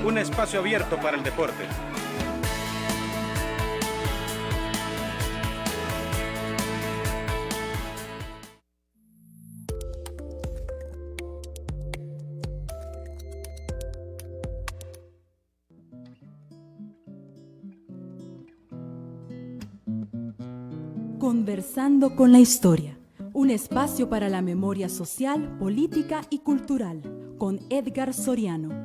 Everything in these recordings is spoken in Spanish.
un espacio abierto para el deporte. Conversando con la historia, un espacio para la memoria social, política y cultural, con Edgar Soriano.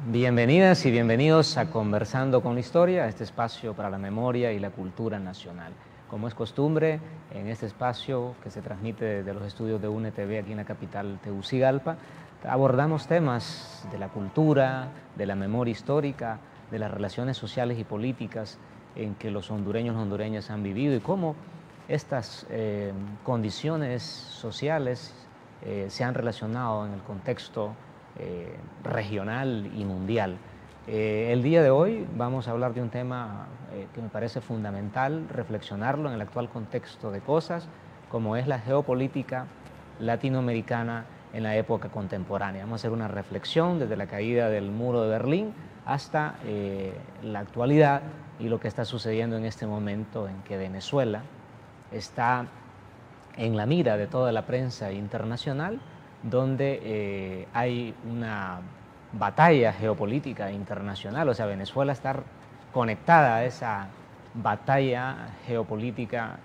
Bienvenidas y bienvenidos a Conversando con la Historia, este espacio para la memoria y la cultura nacional. Como es costumbre, en este espacio que se transmite desde los estudios de UNETV aquí en la capital Tegucigalpa, abordamos temas de la cultura, de la memoria histórica, de las relaciones sociales y políticas en que los hondureños y hondureñas han vivido y cómo estas condiciones sociales se han relacionado en el contexto regional y mundial. El día de hoy vamos a hablar de un tema que me parece fundamental reflexionarlo en el actual contexto de cosas, como es la geopolítica latinoamericana en la época contemporánea. Vamos a hacer una reflexión desde la caída del muro de Berlín hasta la actualidad y lo que está sucediendo en este momento en que Venezuela está en la mira de toda la prensa internacional, donde hay una batalla geopolítica internacional, o sea, Venezuela está conectada a esa batalla geopolítica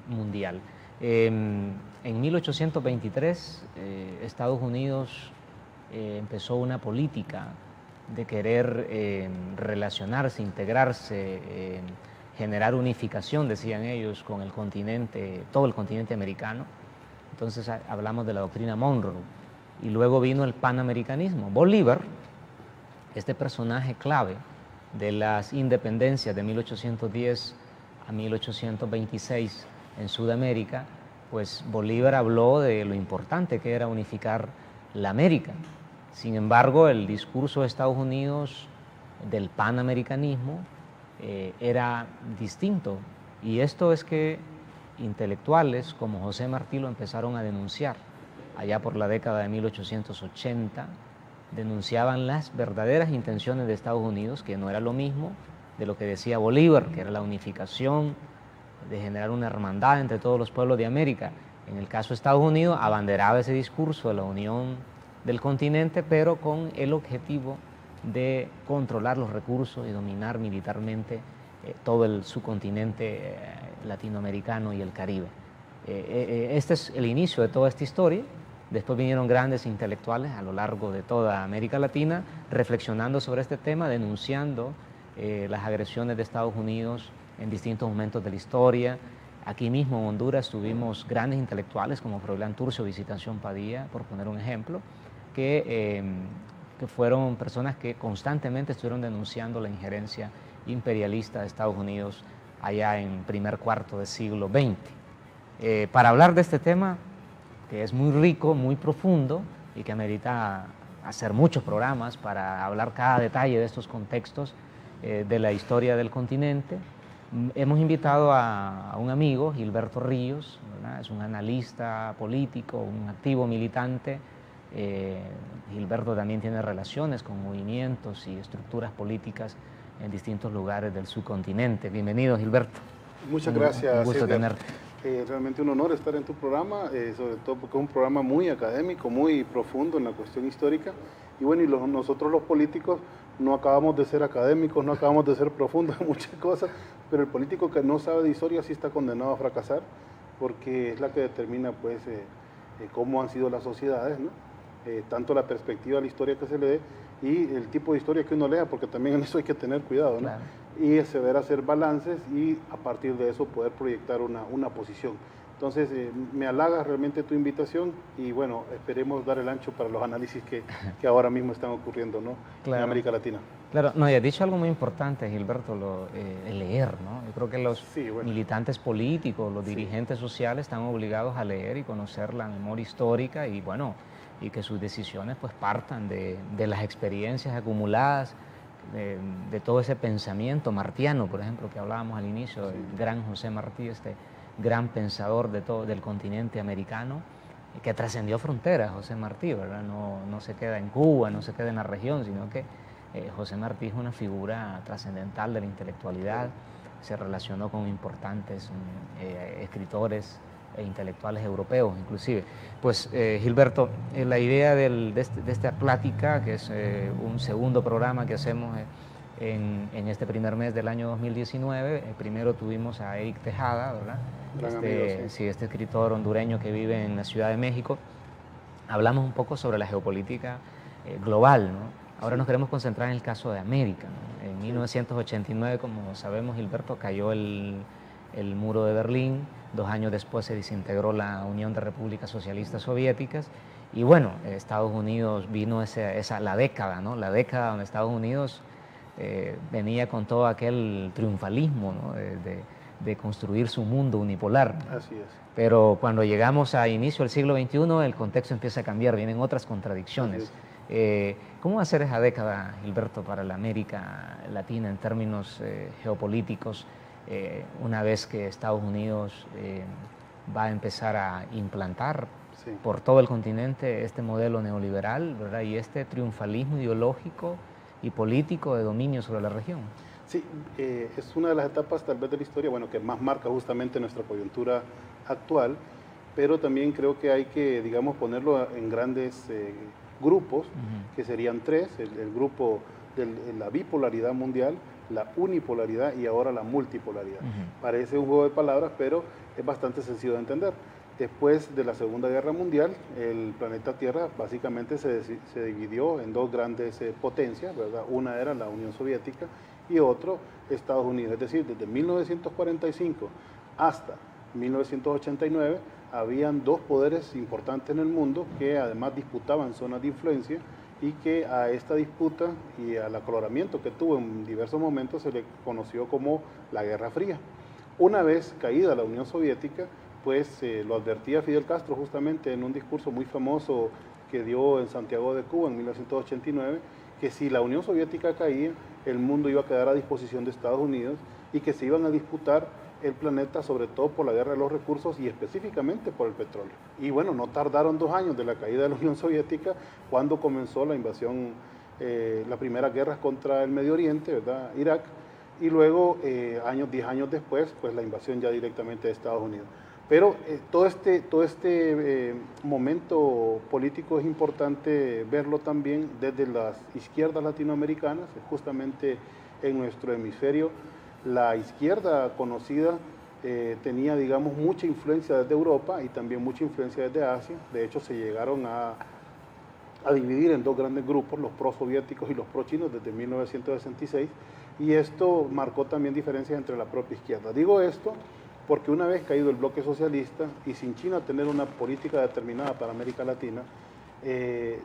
mundial. En 1823, Estados Unidos empezó una política de querer relacionarse, integrarse, generar unificación, decían ellos, con el continente, todo el continente americano. Entonces hablamos de la doctrina Monroe y luego vino el panamericanismo. Bolívar, este personaje clave de las independencias de 1810 a 1826 en Sudamérica, pues Bolívar habló de lo importante que era unificar la América. Sin embargo, el discurso de Estados Unidos del panamericanismo era distinto, y esto es que intelectuales como José Martí lo empezaron a denunciar allá por la década de 1880, denunciaban las verdaderas intenciones de Estados Unidos, que no era lo mismo de lo que decía Bolívar, que era la unificación, de generar una hermandad entre todos los pueblos de América. En el caso de Estados Unidos, abanderaba ese discurso de la unión del continente, pero con el objetivo de controlar los recursos y dominar militarmente todo el subcontinente latinoamericano y el Caribe. Este es el inicio de toda esta historia. Después vinieron grandes intelectuales a lo largo de toda América Latina reflexionando sobre este tema, denunciando las agresiones de Estados Unidos en distintos momentos de la historia. Aquí mismo en Honduras tuvimos grandes intelectuales como Froilán Turcio, Visitación Padilla, por poner un ejemplo, que fueron personas que constantemente estuvieron denunciando la injerencia imperialista de Estados Unidos allá en primer cuarto del siglo XX. Para hablar de este tema, que es muy rico, muy profundo y que amerita hacer muchos programas para hablar cada detalle de estos contextos de la historia del continente, hemos invitado a un amigo, Gilberto Ríos, ¿verdad? Es un analista político, un activo militante. Gilberto también tiene relaciones con movimientos y estructuras políticas en distintos lugares del subcontinente. Bienvenido, Gilberto. Muchas gracias. Un gusto tenerte. Realmente un honor estar en tu programa, sobre todo porque es un programa muy académico, muy profundo en la cuestión histórica. Y bueno, nosotros los políticos no acabamos de ser académicos, no acabamos de ser profundos en muchas cosas, pero el político que no sabe de historia sí está condenado a fracasar, porque es la que determina pues cómo han sido las sociedades, ¿no? Tanto la perspectiva de la historia que se le dé y el tipo de historia que uno lea, porque también en eso hay que tener cuidado, ¿no? Claro. Y saber hacer balances y a partir de eso poder proyectar una posición. Entonces, me halaga realmente tu invitación y bueno, esperemos dar el ancho para los análisis que ahora mismo están ocurriendo, ¿no? Claro. En América Latina. Claro, no, y has dicho algo muy importante, Gilberto, el leer, ¿no? Yo creo que los Sí, bueno. militantes políticos, los dirigentes sociales están obligados a leer y conocer la memoria histórica y bueno, y que sus decisiones pues partan de las experiencias acumuladas, de todo ese pensamiento martiano, por ejemplo, que hablábamos al inicio, el gran José Martí, este gran pensador del continente americano, que trascendió fronteras, José Martí, ¿verdad? No se queda en Cuba, no se queda en la región, sino que José Martí es una figura trascendental de la intelectualidad, se relacionó con importantes escritores e intelectuales europeos inclusive. Pues Gilberto, la idea de esta plática, que es un segundo programa que hacemos en este primer mes del año 2019, primero tuvimos a Eric Tejada, ¿verdad? Sí, este escritor hondureño que vive en la Ciudad de México. Hablamos un poco sobre la geopolítica global, ¿no? Ahora nos queremos concentrar en el caso de América, ¿no? En 1989, como sabemos, Gilberto, cayó el muro de Berlín. 2 años después se desintegró la Unión de Repúblicas Socialistas Soviéticas. Y bueno, Estados Unidos vino la década, ¿no? La década donde Estados Unidos venía con todo aquel triunfalismo, ¿no? de construir su mundo unipolar. Así es. Pero cuando llegamos a inicio del siglo XXI, el contexto empieza a cambiar, vienen otras contradicciones. ¿Cómo va a ser esa década, Gilberto, para la América Latina en términos geopolíticos, una vez que Estados Unidos va a empezar a implantar por todo el continente este modelo neoliberal, ¿verdad? Y este triunfalismo ideológico y político de dominio sobre la región? Sí, es una de las etapas tal vez de la historia, bueno, que más marca justamente nuestra coyuntura actual, pero también creo que hay que, digamos, ponerlo en grandes grupos, que serían 3, el grupo de la bipolaridad mundial, la unipolaridad y ahora la multipolaridad. Parece un juego de palabras, pero es bastante sencillo de entender. Después de la Segunda Guerra Mundial, el planeta Tierra básicamente se dividió en 2 grandes potencias, ¿verdad? Una era la Unión Soviética y otro Estados Unidos. Es decir, desde 1945 hasta 1989 habían 2 poderes importantes en el mundo que además disputaban zonas de influencia y que a esta disputa y al acaloramiento que tuvo en diversos momentos se le conoció como la Guerra Fría. Una vez caída la Unión Soviética, pues lo advertía Fidel Castro justamente en un discurso muy famoso que dio en Santiago de Cuba en 1989, que si la Unión Soviética caía, el mundo iba a quedar a disposición de Estados Unidos y que se iban a disputar el planeta, sobre todo por la guerra de los recursos y específicamente por el petróleo. Y bueno, no tardaron 2 años de la caída de la Unión Soviética cuando comenzó la invasión, la primera guerra contra el Medio Oriente, ¿verdad? Irak, y luego, 10 años después, pues la invasión ya directamente de Estados Unidos. Pero todo este momento político es importante verlo también desde las izquierdas latinoamericanas, justamente en nuestro hemisferio. La izquierda conocida tenía, digamos, mucha influencia desde Europa y también mucha influencia desde Asia. De hecho, se llegaron a dividir en 2 grandes grupos, los pro-soviéticos y los pro-chinos, desde 1966, y esto marcó también diferencias entre la propia izquierda. Digo esto porque una vez caído el bloque socialista y sin China tener una política determinada para América Latina,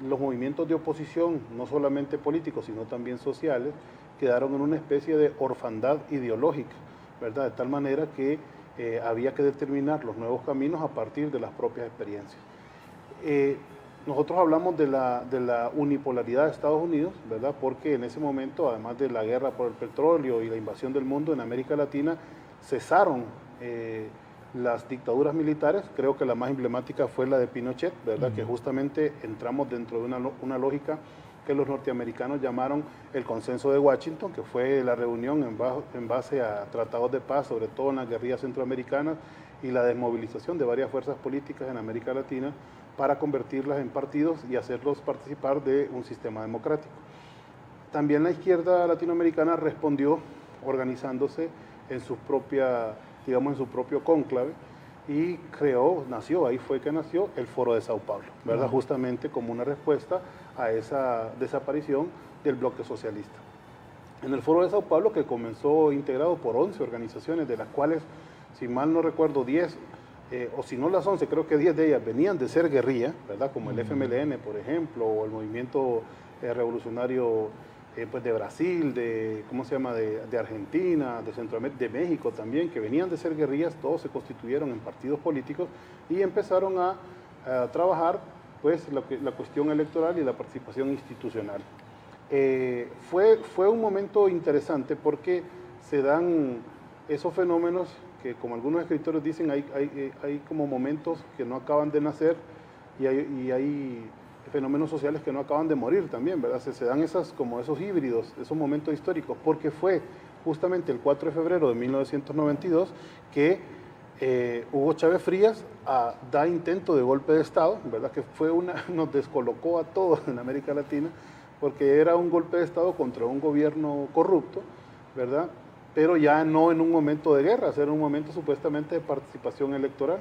los movimientos de oposición, no solamente políticos, sino también sociales, quedaron en una especie de orfandad ideológica, ¿verdad? De tal manera que había que determinar los nuevos caminos a partir de las propias experiencias. Nosotros hablamos de la unipolaridad de Estados Unidos, ¿verdad? Porque en ese momento, además de la guerra por el petróleo y la invasión del mundo en América Latina, cesaron las dictaduras militares. Creo que la más emblemática fue la de Pinochet, ¿verdad? Que justamente entramos dentro de una lógica que los norteamericanos llamaron el Consenso de Washington, que fue la reunión en base a tratados de paz, sobre todo en las guerrillas centroamericanas, y la desmovilización de varias fuerzas políticas en América Latina para convertirlas en partidos y hacerlos participar de un sistema democrático. También la izquierda latinoamericana respondió organizándose en su propia, digamos, en su propio cónclave, y nació el Foro de Sao Paulo, ¿verdad? Justamente como una respuesta a esa desaparición del bloque socialista. En el Foro de Sao Paulo, que comenzó integrado por 11 organizaciones, de las cuales, si mal no recuerdo, 10 o si no las 11, creo que 10 de ellas venían de ser guerrilla, ¿verdad? Como el FMLN, por ejemplo, o el movimiento revolucionario pues de Brasil, ¿cómo se llama?, de Argentina, de Centroamérica, de México también, que venían de ser guerrillas. Todos se constituyeron en partidos políticos y empezaron a trabajar pues la cuestión electoral y la participación institucional. Fue un momento interesante porque se dan esos fenómenos que, como algunos escritores dicen, hay como momentos que no acaban de nacer y hay fenómenos sociales que no acaban de morir también, ¿verdad? Se dan esos híbridos, esos momentos históricos, porque fue justamente el 4 de febrero de 1992 que Hugo Chávez Frías da intento de golpe de Estado, ¿verdad? Que nos descolocó a todos en América Latina, porque era un golpe de Estado contra un gobierno corrupto, ¿verdad? Pero ya no en un momento de guerra, era un momento supuestamente de participación electoral.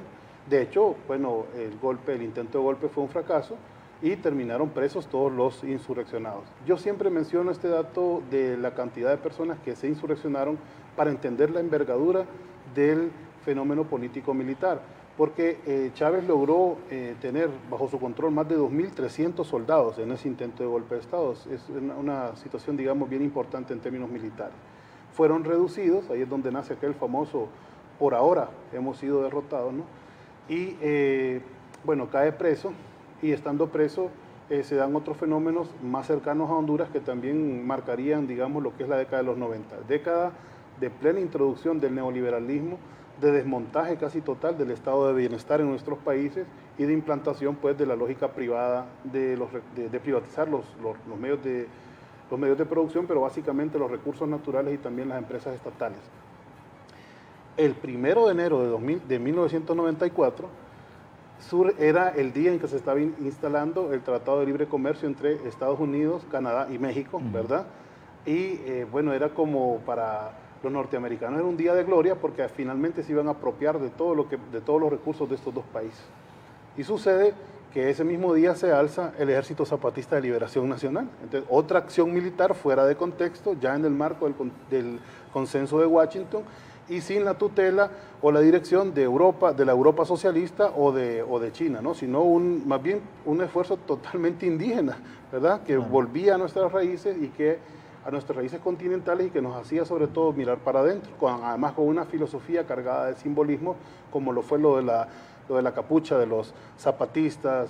De hecho, bueno, el intento de golpe fue un fracaso y terminaron presos todos los insurreccionados. Yo siempre menciono este dato de la cantidad de personas que se insurreccionaron para entender la envergadura del fenómeno político-militar, porque Chávez logró tener bajo su control más de 2.300 soldados en ese intento de golpe de Estado. Es una situación, digamos, bien importante en términos militares. Fueron reducidos, ahí es donde nace aquel famoso, por ahora hemos sido derrotados, ¿no? Y bueno, cae preso, y estando preso se dan otros fenómenos más cercanos a Honduras que también marcarían, digamos, lo que es la década de los 90. Década de plena introducción del neoliberalismo, de desmontaje casi total del estado de bienestar en nuestros países y de implantación pues de la lógica privada de privatizar los medios de producción, pero básicamente los recursos naturales y también las empresas estatales. El 1 de enero de 1994 era el día en que se estaba instalando el Tratado de Libre Comercio entre Estados Unidos, Canadá y México, ¿verdad? Y bueno, era como para los norteamericanos era un día de gloria porque finalmente se iban a apropiar de todos los recursos de estos dos países. Y sucede que ese mismo día se alza el Ejército Zapatista de Liberación Nacional. Entonces, otra acción militar fuera de contexto, ya en el marco del consenso de Washington, y sin la tutela o la dirección de la Europa socialista o de China, ¿no? Sino más bien un esfuerzo totalmente indígena, ¿verdad? Que volvía a nuestras raíces a nuestras raíces continentales y que nos hacía sobre todo mirar para adentro, además con una filosofía cargada de simbolismo, como lo fue lo de la capucha de los zapatistas,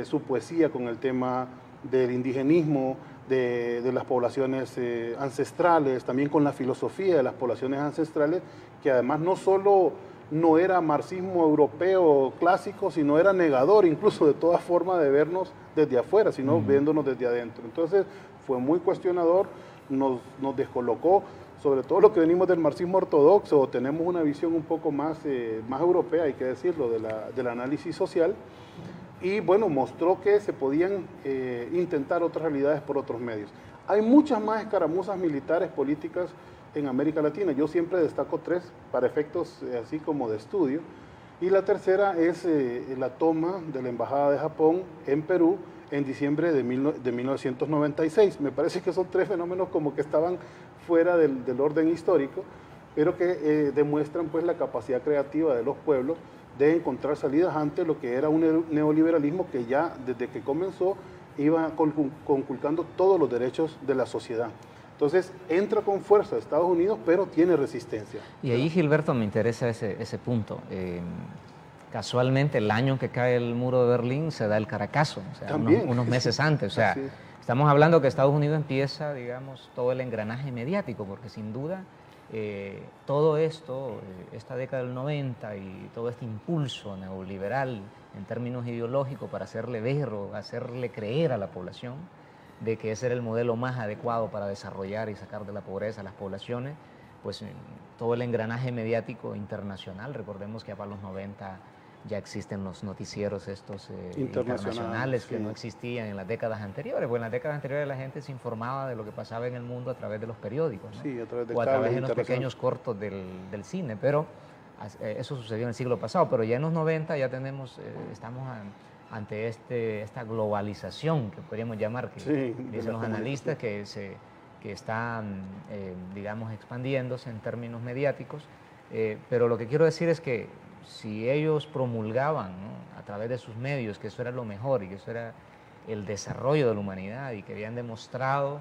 su poesía con el tema del indigenismo, de las poblaciones ancestrales, también con la filosofía de las poblaciones ancestrales, que además no solo no era marxismo europeo clásico, sino era negador incluso de toda forma de vernos desde afuera, sino viéndonos desde adentro. Entonces fue muy cuestionador, nos descolocó, sobre todo lo que venimos del marxismo ortodoxo, tenemos una visión un poco más europea, hay que decirlo, del análisis social. Y bueno, mostró que se podían intentar otras realidades por otros medios. Hay muchas más escaramuzas militares, políticas en América Latina. Yo siempre destaco 3 para efectos así como de estudio. Y la tercera es la toma de la Embajada de Japón en Perú en diciembre de 1996. Me parece que son 3 fenómenos como que estaban fuera del orden histórico, pero que demuestran pues la capacidad creativa de los pueblos de encontrar salidas ante lo que era un neoliberalismo que ya desde que comenzó iba conculcando todos los derechos de la sociedad. Entonces entra con fuerza Estados Unidos, pero tiene resistencia. Y ahí, Gilberto, me interesa ese punto. Casualmente, el año que cae el muro de Berlín se da el Caracazo, o sea, unos meses antes. O sea, estamos hablando que Estados Unidos empieza, digamos, todo el engranaje mediático, porque sin duda todo esto, esta década del 90 y todo este impulso neoliberal en términos ideológicos para hacerle ver o hacerle creer a la población de que ese era el modelo más adecuado para desarrollar y sacar de la pobreza a las poblaciones, pues todo el engranaje mediático internacional. Recordemos que para los 90 ya existen los noticieros estos internacionales que no existían en las décadas anteriores. Pues en las décadas anteriores la gente se informaba de lo que pasaba en el mundo a través de los periódicos, ¿no? Sí, a través de o a través de los pequeños cortos del cine, pero eso sucedió en el siglo pasado. Pero ya en los 90 ya estamos ante esta globalización que podríamos llamar, que dicen los analistas que está, digamos, expandiéndose en términos mediáticos. Pero lo que quiero decir es que si ellos promulgaban, ¿no?, a través de sus medios que eso era lo mejor y que eso era el desarrollo de la humanidad y que habían demostrado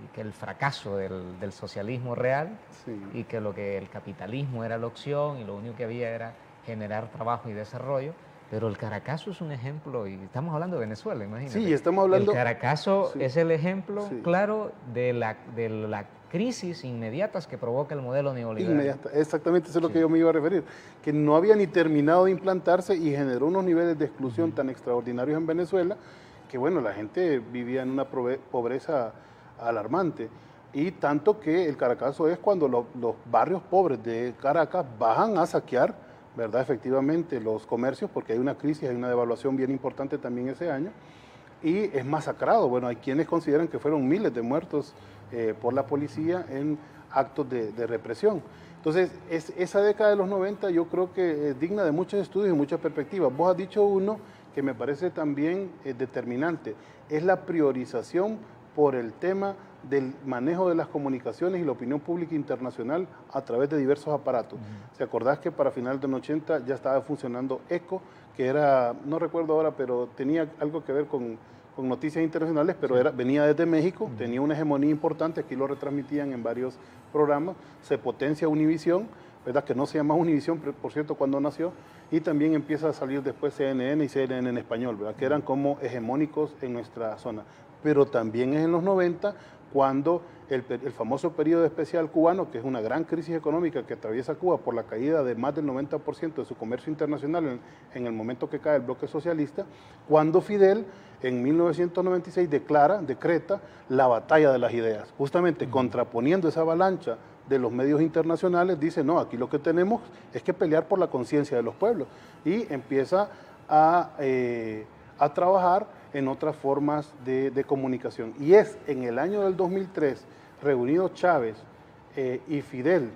y que el fracaso del socialismo real Sí. y que el capitalismo era la opción y lo único que había era generar trabajo y desarrollo, pero el Caracazo es un ejemplo, y estamos hablando de Venezuela, imagínate. Sí, estamos hablando... El Caracazo Sí. es el ejemplo Sí. claro de la crisis inmediatas que provoca el modelo neoliberal. Inmediata, exactamente, eso es lo que yo me iba a referir, que no había ni terminado de implantarse y generó unos niveles de exclusión tan extraordinarios en Venezuela que, bueno, la gente vivía en una pobreza alarmante. Y tanto que el Caracazo es cuando los barrios pobres de Caracas bajan a saquear, ¿verdad?, efectivamente los comercios, porque hay una crisis, hay una devaluación bien importante también ese año, y es masacrado. Bueno, hay quienes consideran que fueron miles de muertos por la policía en actos de represión. Entonces, esa década de los 90 yo creo que es digna de muchos estudios y muchas perspectivas. Vos has dicho uno que me parece también determinante, es la priorización por el tema del manejo de las comunicaciones y la opinión pública internacional a través de diversos aparatos. ¿Se acordás que para finales de los 80 ya estaba funcionando ECO, que era, no recuerdo ahora, pero tenía algo que ver con noticias internacionales, pero venía desde México, tenía una hegemonía importante, aquí lo retransmitían en varios programas, se potencia Univisión, ¿verdad?, que no se llama Univisión, por cierto, cuando nació, y también empieza a salir después CNN y CNN en español, ¿verdad?, que eran como hegemónicos en nuestra zona. Pero también es en los 90 cuando el famoso periodo especial cubano, que es una gran crisis económica que atraviesa Cuba por la caída de más del 90% de su comercio internacional en el momento que cae el bloque socialista, cuando Fidel en 1996 decreta la batalla de las ideas, justamente contraponiendo esa avalancha de los medios internacionales, dice, no, aquí lo que tenemos es que pelear por la conciencia de los pueblos, y empieza a trabajar en otras formas de comunicación. Y es en el año del 2003, reunidos Chávez y Fidel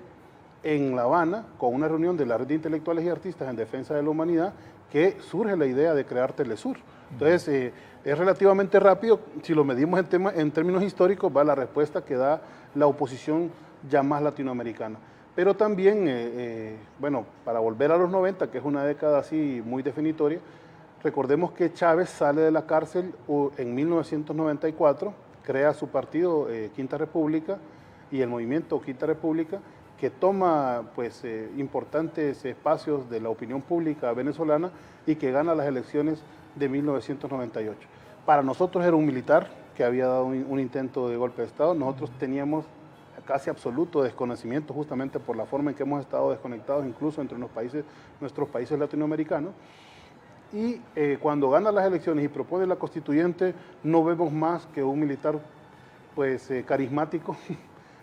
en La Habana, con una reunión de la red de intelectuales y artistas en defensa de la humanidad, que surge la idea de crear Telesur. Entonces, es relativamente rápido, si lo medimos en términos históricos, va la respuesta que da la oposición ya más latinoamericana. Pero también, bueno, para volver a los 90, que es una década así muy definitoria, recordemos que Chávez sale de la cárcel en 1994, crea su partido Quinta República y el movimiento Quinta República, que toma pues importantes espacios de la opinión pública venezolana y que gana las elecciones de 1998. Para nosotros era un militar que había dado un intento de golpe de Estado. Nosotros teníamos casi absoluto desconocimiento justamente por la forma en que hemos estado desconectados incluso entre nuestros países latinoamericanos. Y cuando gana las elecciones y propone la constituyente, no vemos más que un militar pues carismático,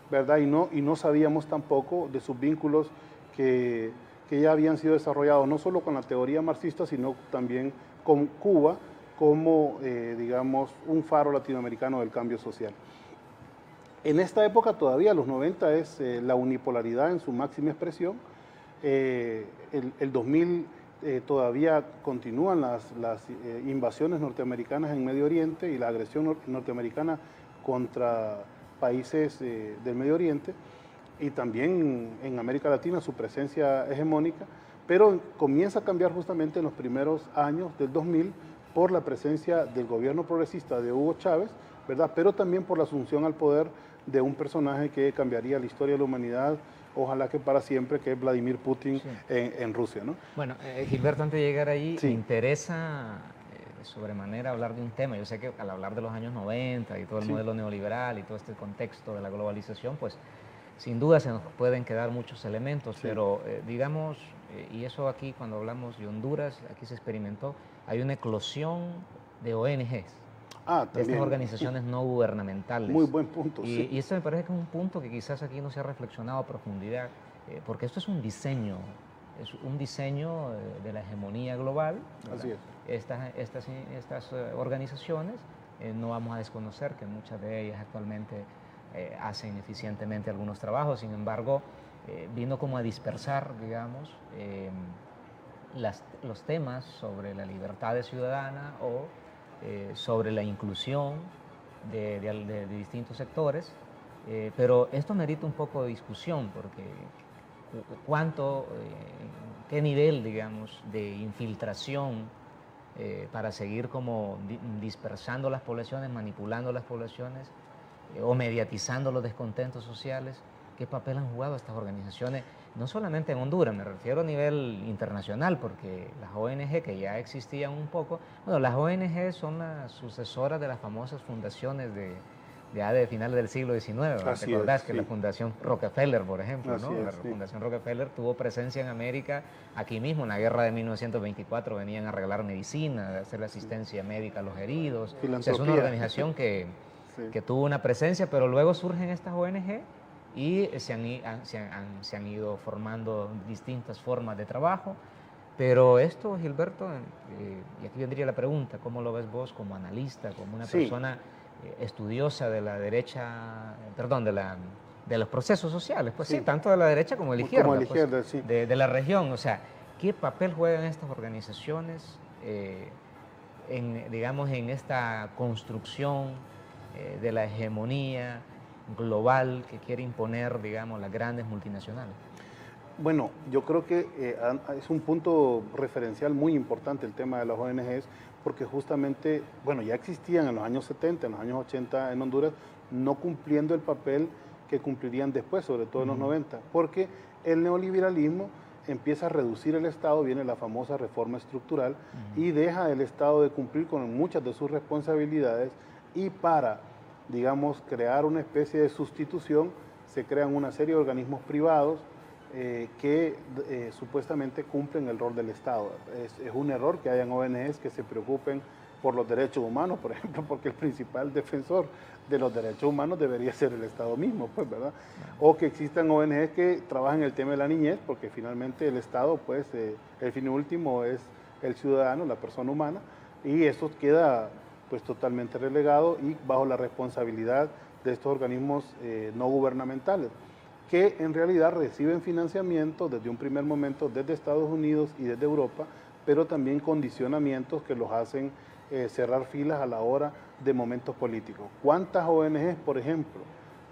¿verdad? Y no sabíamos tampoco de sus vínculos que ya habían sido desarrollados no solo con la teoría marxista, sino también con Cuba como, digamos, un faro latinoamericano del cambio social. En esta época todavía, los 90, es la unipolaridad en su máxima expresión. El 2000 todavía continúan las invasiones norteamericanas en Medio Oriente y la agresión norteamericana contra países del Medio Oriente, y también en América Latina su presencia hegemónica, pero comienza a cambiar justamente en los primeros años del 2000 por la presencia del gobierno progresista de Hugo Chávez, ¿verdad?, pero también por la asunción al poder de un personaje que cambiaría la historia de la humanidad, ojalá que para siempre, que es Vladimir Putin, sí, en Rusia, ¿no? Bueno, Gilberto, antes de llegar ahí, sí, me interesa sobremanera hablar de un tema. Yo sé que al hablar de los años 90 y todo el sí, modelo neoliberal y todo este contexto de la globalización, pues sin duda se nos pueden quedar muchos elementos, sí, pero digamos, y eso aquí cuando hablamos de Honduras, aquí se experimentó, hay una eclosión de ONGs. De estas organizaciones no gubernamentales. Muy buen punto, sí. Y esto me parece que es un punto que quizás aquí no se ha reflexionado a profundidad, porque esto es un diseño de la hegemonía global. Así es. Estas organizaciones, no vamos a desconocer que muchas de ellas actualmente hacen eficientemente algunos trabajos, sin embargo, vino como a dispersar, digamos, los temas sobre la libertad ciudadana o sobre la inclusión de distintos sectores, pero esto merita un poco de discusión, porque cuánto qué nivel, digamos, de infiltración para seguir como dispersando las poblaciones, manipulando las poblaciones o mediatizando los descontentos sociales? ¿Qué papel han jugado estas organizaciones? No solamente en Honduras, me refiero a nivel internacional, porque las ONG que ya existían un poco, bueno, las ONG son las sucesoras de las famosas fundaciones de finales del siglo XIX. ¿Te acordás que la Fundación Rockefeller, por ejemplo, ¿no? La Fundación Rockefeller tuvo presencia en América, aquí mismo, en la guerra de 1924 venían a arreglar medicina, a hacer asistencia médica a los heridos. O sea, es una organización que tuvo una presencia, pero luego surgen estas ONG y se han ido formando distintas formas de trabajo. Pero esto, Gilberto, y aquí vendría la pregunta, ¿cómo lo ves vos como analista, como una persona estudiosa de la derecha, perdón, de los procesos sociales? Pues sí, tanto de la derecha como de la izquierda, como de la izquierda, pues, de la región. O sea, ¿qué papel juegan estas organizaciones digamos, en esta construcción de la hegemonía global que quiere imponer, digamos, las grandes multinacionales? Bueno, yo creo que es un punto referencial muy importante el tema de las ONGs, porque justamente, bueno, ya existían en los años 70, en los años 80 en Honduras, no cumpliendo el papel que cumplirían después, sobre todo en los 90, porque el neoliberalismo empieza a reducir el Estado, viene la famosa reforma estructural, y deja el Estado de cumplir con muchas de sus responsabilidades, y para, digamos, crear una especie de sustitución, se crean una serie de organismos privados que supuestamente cumplen el rol del Estado. Es un error que hayan ONGs que se preocupen por los derechos humanos, por ejemplo, porque el principal defensor de los derechos humanos debería ser el Estado mismo, pues, ¿verdad? O que existan ONGs que trabajan el tema de la niñez, porque finalmente el Estado, pues, el fin último es el ciudadano, la persona humana, y eso queda, pues, totalmente relegado y bajo la responsabilidad de estos organismos no gubernamentales, que en realidad reciben financiamiento desde un primer momento desde Estados Unidos y desde Europa, pero también condicionamientos que los hacen cerrar filas a la hora de momentos políticos. ¿Cuántas ONGs, por ejemplo,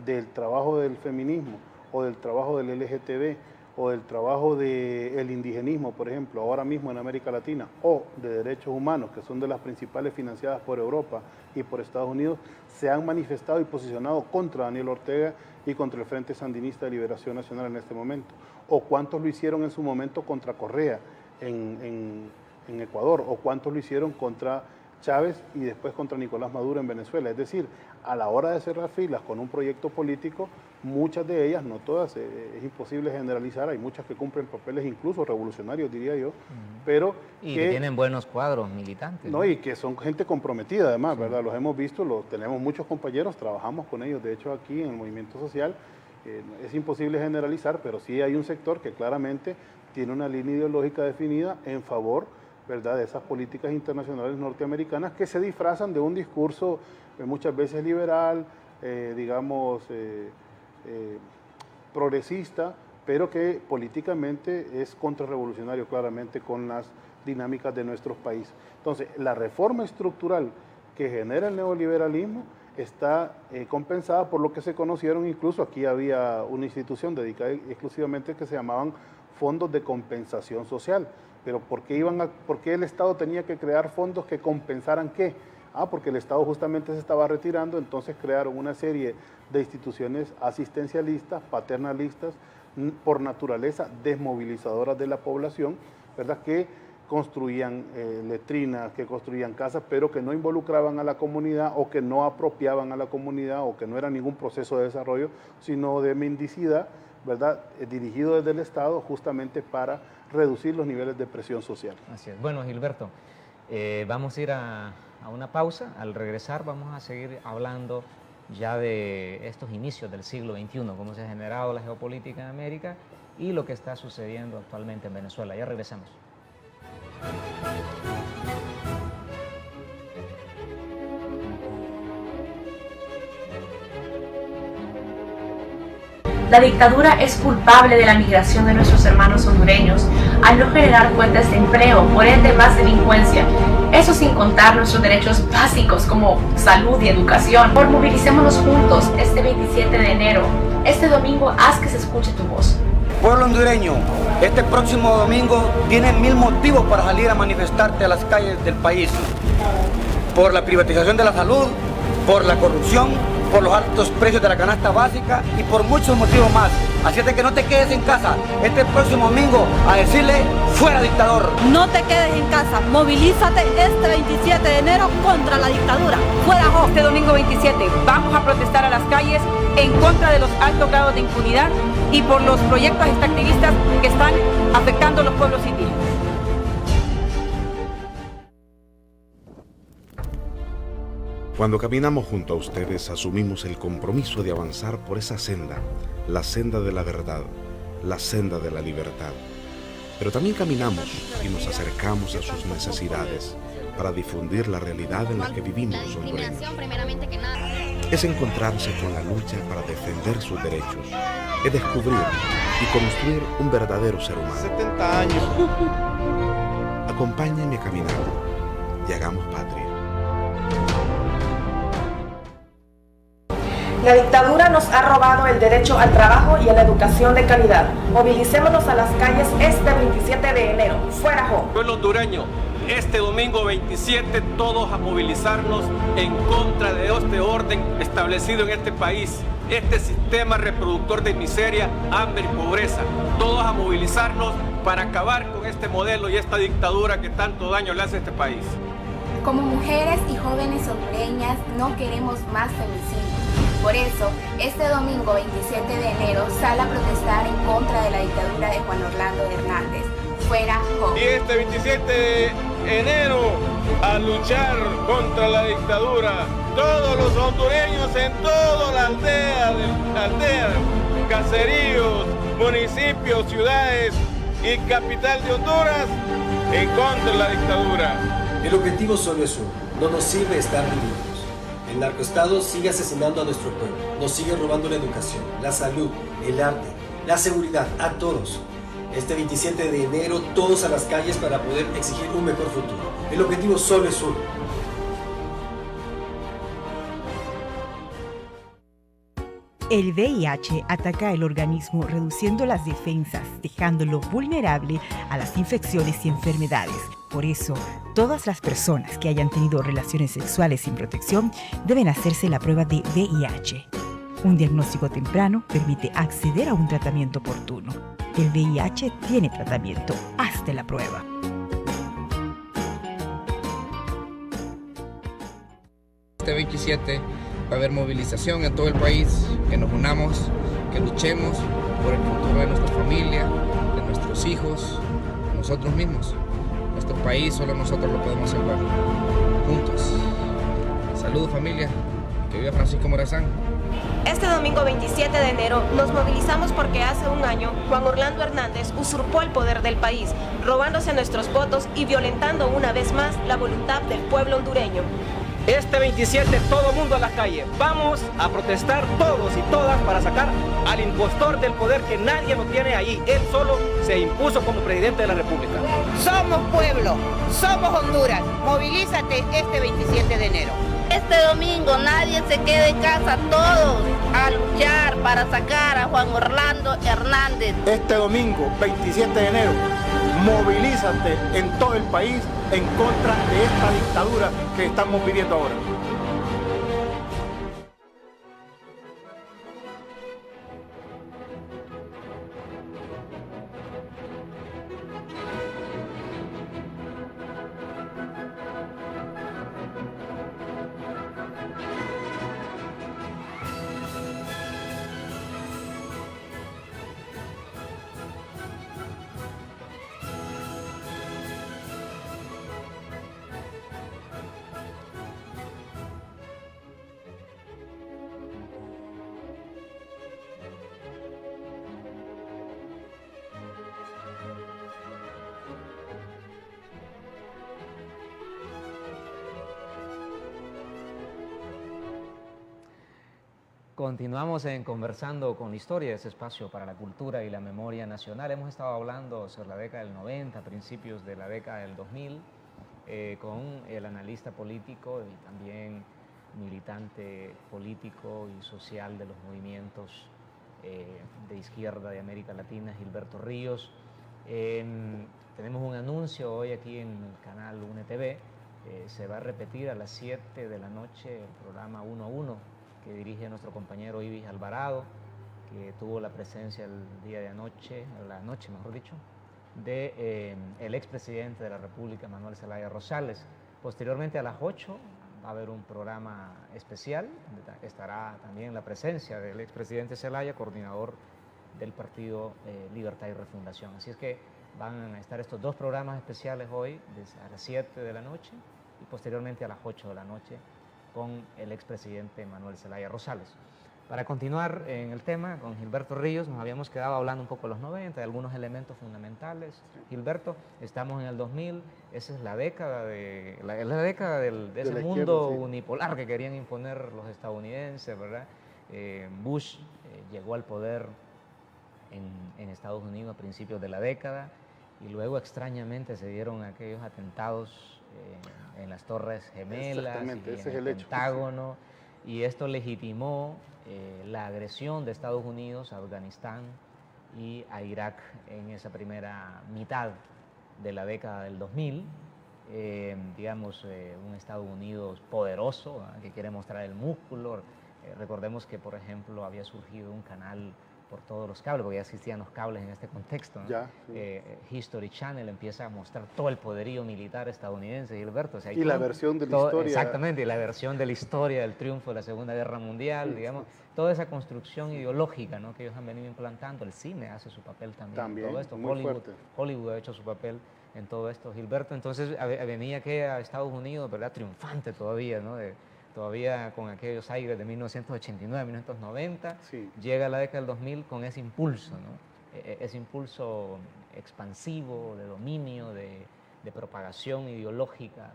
del trabajo del feminismo o del trabajo del LGTB o del trabajo del indigenismo, por ejemplo, ahora mismo en América Latina, o de derechos humanos, que son de las principales financiadas por Europa y por Estados Unidos, se han manifestado y posicionado contra Daniel Ortega y contra el Frente Sandinista de Liberación Nacional en este momento? ¿O cuántos lo hicieron en su momento contra Correa en Ecuador? ¿O cuántos lo hicieron contra Chávez y después contra Nicolás Maduro en Venezuela? Es decir, a la hora de cerrar filas con un proyecto político, muchas de ellas, no todas, es imposible generalizar, hay muchas que cumplen papeles incluso revolucionarios, diría yo, pero que tienen buenos cuadros militantes. No, y que son gente comprometida además, ¿verdad? Los hemos visto, tenemos muchos compañeros, trabajamos con ellos, de hecho aquí en el movimiento social, es imposible generalizar, pero sí hay un sector que claramente tiene una línea ideológica definida en favor, ¿verdad?, de esas políticas internacionales norteamericanas que se disfrazan de un discurso muchas veces liberal, digamos, progresista, pero que políticamente es contrarrevolucionario claramente con las dinámicas de nuestros países. Entonces, la reforma estructural que genera el neoliberalismo está compensada por lo que se conocieron, incluso aquí había una institución dedicada exclusivamente que se llamaban fondos de compensación social. Pero ¿por qué el Estado tenía que crear fondos que compensaran qué? Porque el Estado justamente se estaba retirando, entonces crearon una serie de instituciones asistencialistas, paternalistas, por naturaleza desmovilizadoras de la población, ¿verdad?, que construían letrinas, que construían casas, pero que no involucraban a la comunidad o que no apropiaban a la comunidad o que no era ningún proceso de desarrollo, sino de mendicidad, ¿verdad?, dirigido desde el Estado justamente para reducir los niveles de presión social. Así es. Bueno, Gilberto, vamos a ir a una pausa. Al regresar vamos a seguir hablando ya de estos inicios del siglo XXI, cómo se ha generado la geopolítica en América y lo que está sucediendo actualmente en Venezuela. Ya regresamos. La dictadura es culpable de la migración de nuestros hermanos hondureños al no generar fuentes de empleo, por ende más delincuencia. Eso sin contar nuestros derechos básicos como salud y educación. Por movilicémonos juntos este 27 de enero. Este domingo haz que se escuche tu voz. Pueblo hondureño, Este próximo domingo tienes 1000 motivos para salir a manifestarte a las calles del país. Por la privatización de la salud, por la corrupción, por los altos precios de la canasta básica y por muchos motivos más. Así es de que no te quedes en casa este próximo domingo a decirle fuera dictador. No te quedes en casa, movilízate este 27 de enero contra la dictadura. Fuera Jo. Este domingo 27 vamos a protestar a las calles en contra de los altos grados de impunidad y por los proyectos extractivistas que están afectando a los pueblos indígenas. Cuando caminamos junto a ustedes, asumimos el compromiso de avanzar por esa senda, la senda de la verdad, la senda de la libertad. Pero también caminamos y nos acercamos a sus necesidades para difundir la realidad en la que vivimos los hondureños. Es encontrarse con la lucha para defender sus derechos, es descubrir y construir un verdadero ser humano. 70 años. Acompáñenme a caminar y hagamos patria. La dictadura nos ha robado el derecho al trabajo y a la educación de calidad. Movilicémonos a las calles este 27 de enero. ¡Fuera Jo! Pueblo hondureño, este domingo 27 todos a movilizarnos en contra de este orden establecido en este país, este sistema reproductor de miseria, hambre y pobreza. Todos a movilizarnos para acabar con este modelo y esta dictadura que tanto daño le hace a este país. Como mujeres y jóvenes hondureñas no queremos más femicidios. Por eso, este domingo 27 de enero sale a protestar en contra de la dictadura de Juan Orlando Hernández. Fuera Jo. Y este 27 de enero a luchar contra la dictadura. Todos los hondureños en toda la aldea, caseríos, municipios, ciudades y capital de Honduras en contra de la dictadura. El objetivo solo es uno. No nos sirve estar divididos. El narcoestado sigue asesinando a nuestro pueblo, nos sigue robando la educación, la salud, el arte, la seguridad, a todos. Este 27 de enero, todos a las calles para poder exigir un mejor futuro. El objetivo solo es uno. El VIH ataca el organismo reduciendo las defensas, dejándolo vulnerable a las infecciones y enfermedades. Por eso, todas las personas que hayan tenido relaciones sexuales sin protección deben hacerse la prueba de VIH. Un diagnóstico temprano permite acceder a un tratamiento oportuno. El VIH tiene tratamiento. Hazte la prueba. Este 27 va a haber movilización en todo el país, que nos unamos, que luchemos por el futuro de nuestra familia, de nuestros hijos, de nosotros mismos. Nuestro país solo nosotros lo podemos salvar, juntos. Saludos familia, que viva Francisco Morazán. Este domingo 27 de enero nos movilizamos porque hace un año Juan Orlando Hernández usurpó el poder del país, robándose nuestros votos y violentando una vez más la voluntad del pueblo hondureño. Este 27 todo mundo a las calles, vamos a protestar todos y todas para sacar al impostor del poder que nadie lo tiene ahí, él solo se impuso como presidente de la República. Somos pueblo, somos Honduras, movilízate este 27 de enero. Este domingo nadie se quede en casa, todos a luchar para sacar a Juan Orlando Hernández. Este domingo 27 de enero, movilízate en todo el país en contra de esta dictadura que estamos viviendo ahora. Continuamos en Conversando con la Historia, ese espacio para la cultura y la memoria nacional. Hemos estado hablando sobre la década del 90, principios de la década del 2000, con el analista político y también militante político y social de los movimientos de izquierda de América Latina, Gilberto Ríos. Tenemos un anuncio hoy aquí en el canal UNETV. Se va a repetir a las 7 de la noche el programa 1 a 1 que dirige nuestro compañero Ibis Alvarado, que tuvo la presencia el día de anoche, la noche mejor dicho, de el expresidente de la República, Manuel Zelaya Rosales. Posteriormente a las 8 va a haber un programa especial, donde estará también la presencia del expresidente Zelaya, coordinador del partido Libertad y Refundación. Así es que van a estar estos dos programas especiales hoy, a las 7 de la noche y posteriormente a las 8 de la noche con el expresidente Manuel Zelaya Rosales. Para continuar en el tema, con Gilberto Ríos, nos habíamos quedado hablando un poco de los 90, de algunos elementos fundamentales. Gilberto, estamos en el 2000, esa es la década de ese mundo unipolar que querían imponer los estadounidenses, ¿verdad? Bush llegó al poder en Estados Unidos a principios de la década y luego extrañamente se dieron aquellos atentados en las Torres Gemelas y ese en el Pentágono, y esto legitimó la agresión de Estados Unidos a Afganistán y a Irak en esa primera mitad de la década del 2000. Digamos, un Estados Unidos poderoso, que quiere mostrar el músculo. Recordemos que, por ejemplo, había surgido un canal por todos los cables, porque ya existían los cables en este contexto, ¿no? History Channel empieza a mostrar todo el poderío militar estadounidense, Gilberto. O sea, y la versión de la historia. Exactamente, y la versión de la historia del triunfo de la Segunda Guerra Mundial, digamos, toda esa construcción ideológica, ¿no?, que ellos han venido implantando. El cine hace su papel también en todo esto. Hollywood ha hecho su papel en todo esto, Gilberto. Entonces venía que a Estados Unidos, ¿verdad?, triunfante todavía, ¿no?, todavía con aquellos aires de 1989, 1990, llega la década del 2000 con ese impulso, ¿no? Ese impulso expansivo, de dominio, de propagación ideológica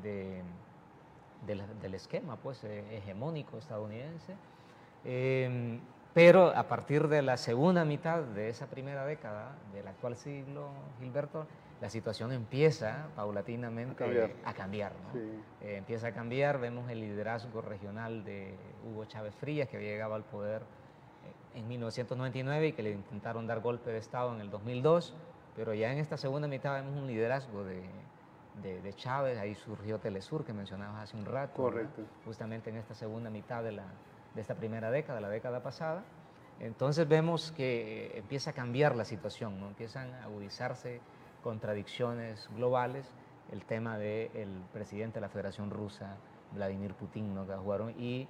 del esquema, pues, hegemónico estadounidense. Pero a partir de la segunda mitad de esa primera década del actual siglo, Gilberto, la situación empieza paulatinamente a cambiar, ¿no? Empieza a cambiar, vemos el liderazgo regional de Hugo Chávez Frías, que había llegado al poder en 1999 y que le intentaron dar golpe de Estado en el 2002, pero ya en esta segunda mitad vemos un liderazgo de Chávez. Ahí surgió Telesur, que mencionabas hace un rato. Correcto. ¿No?, justamente en esta segunda mitad de esta primera década, la década pasada. Entonces vemos que empieza a cambiar la situación, ¿no? Empiezan a agudizarse contradicciones globales, el tema del presidente de la Federación Rusa, Vladimir Putin, ¿no?, que jugaron, y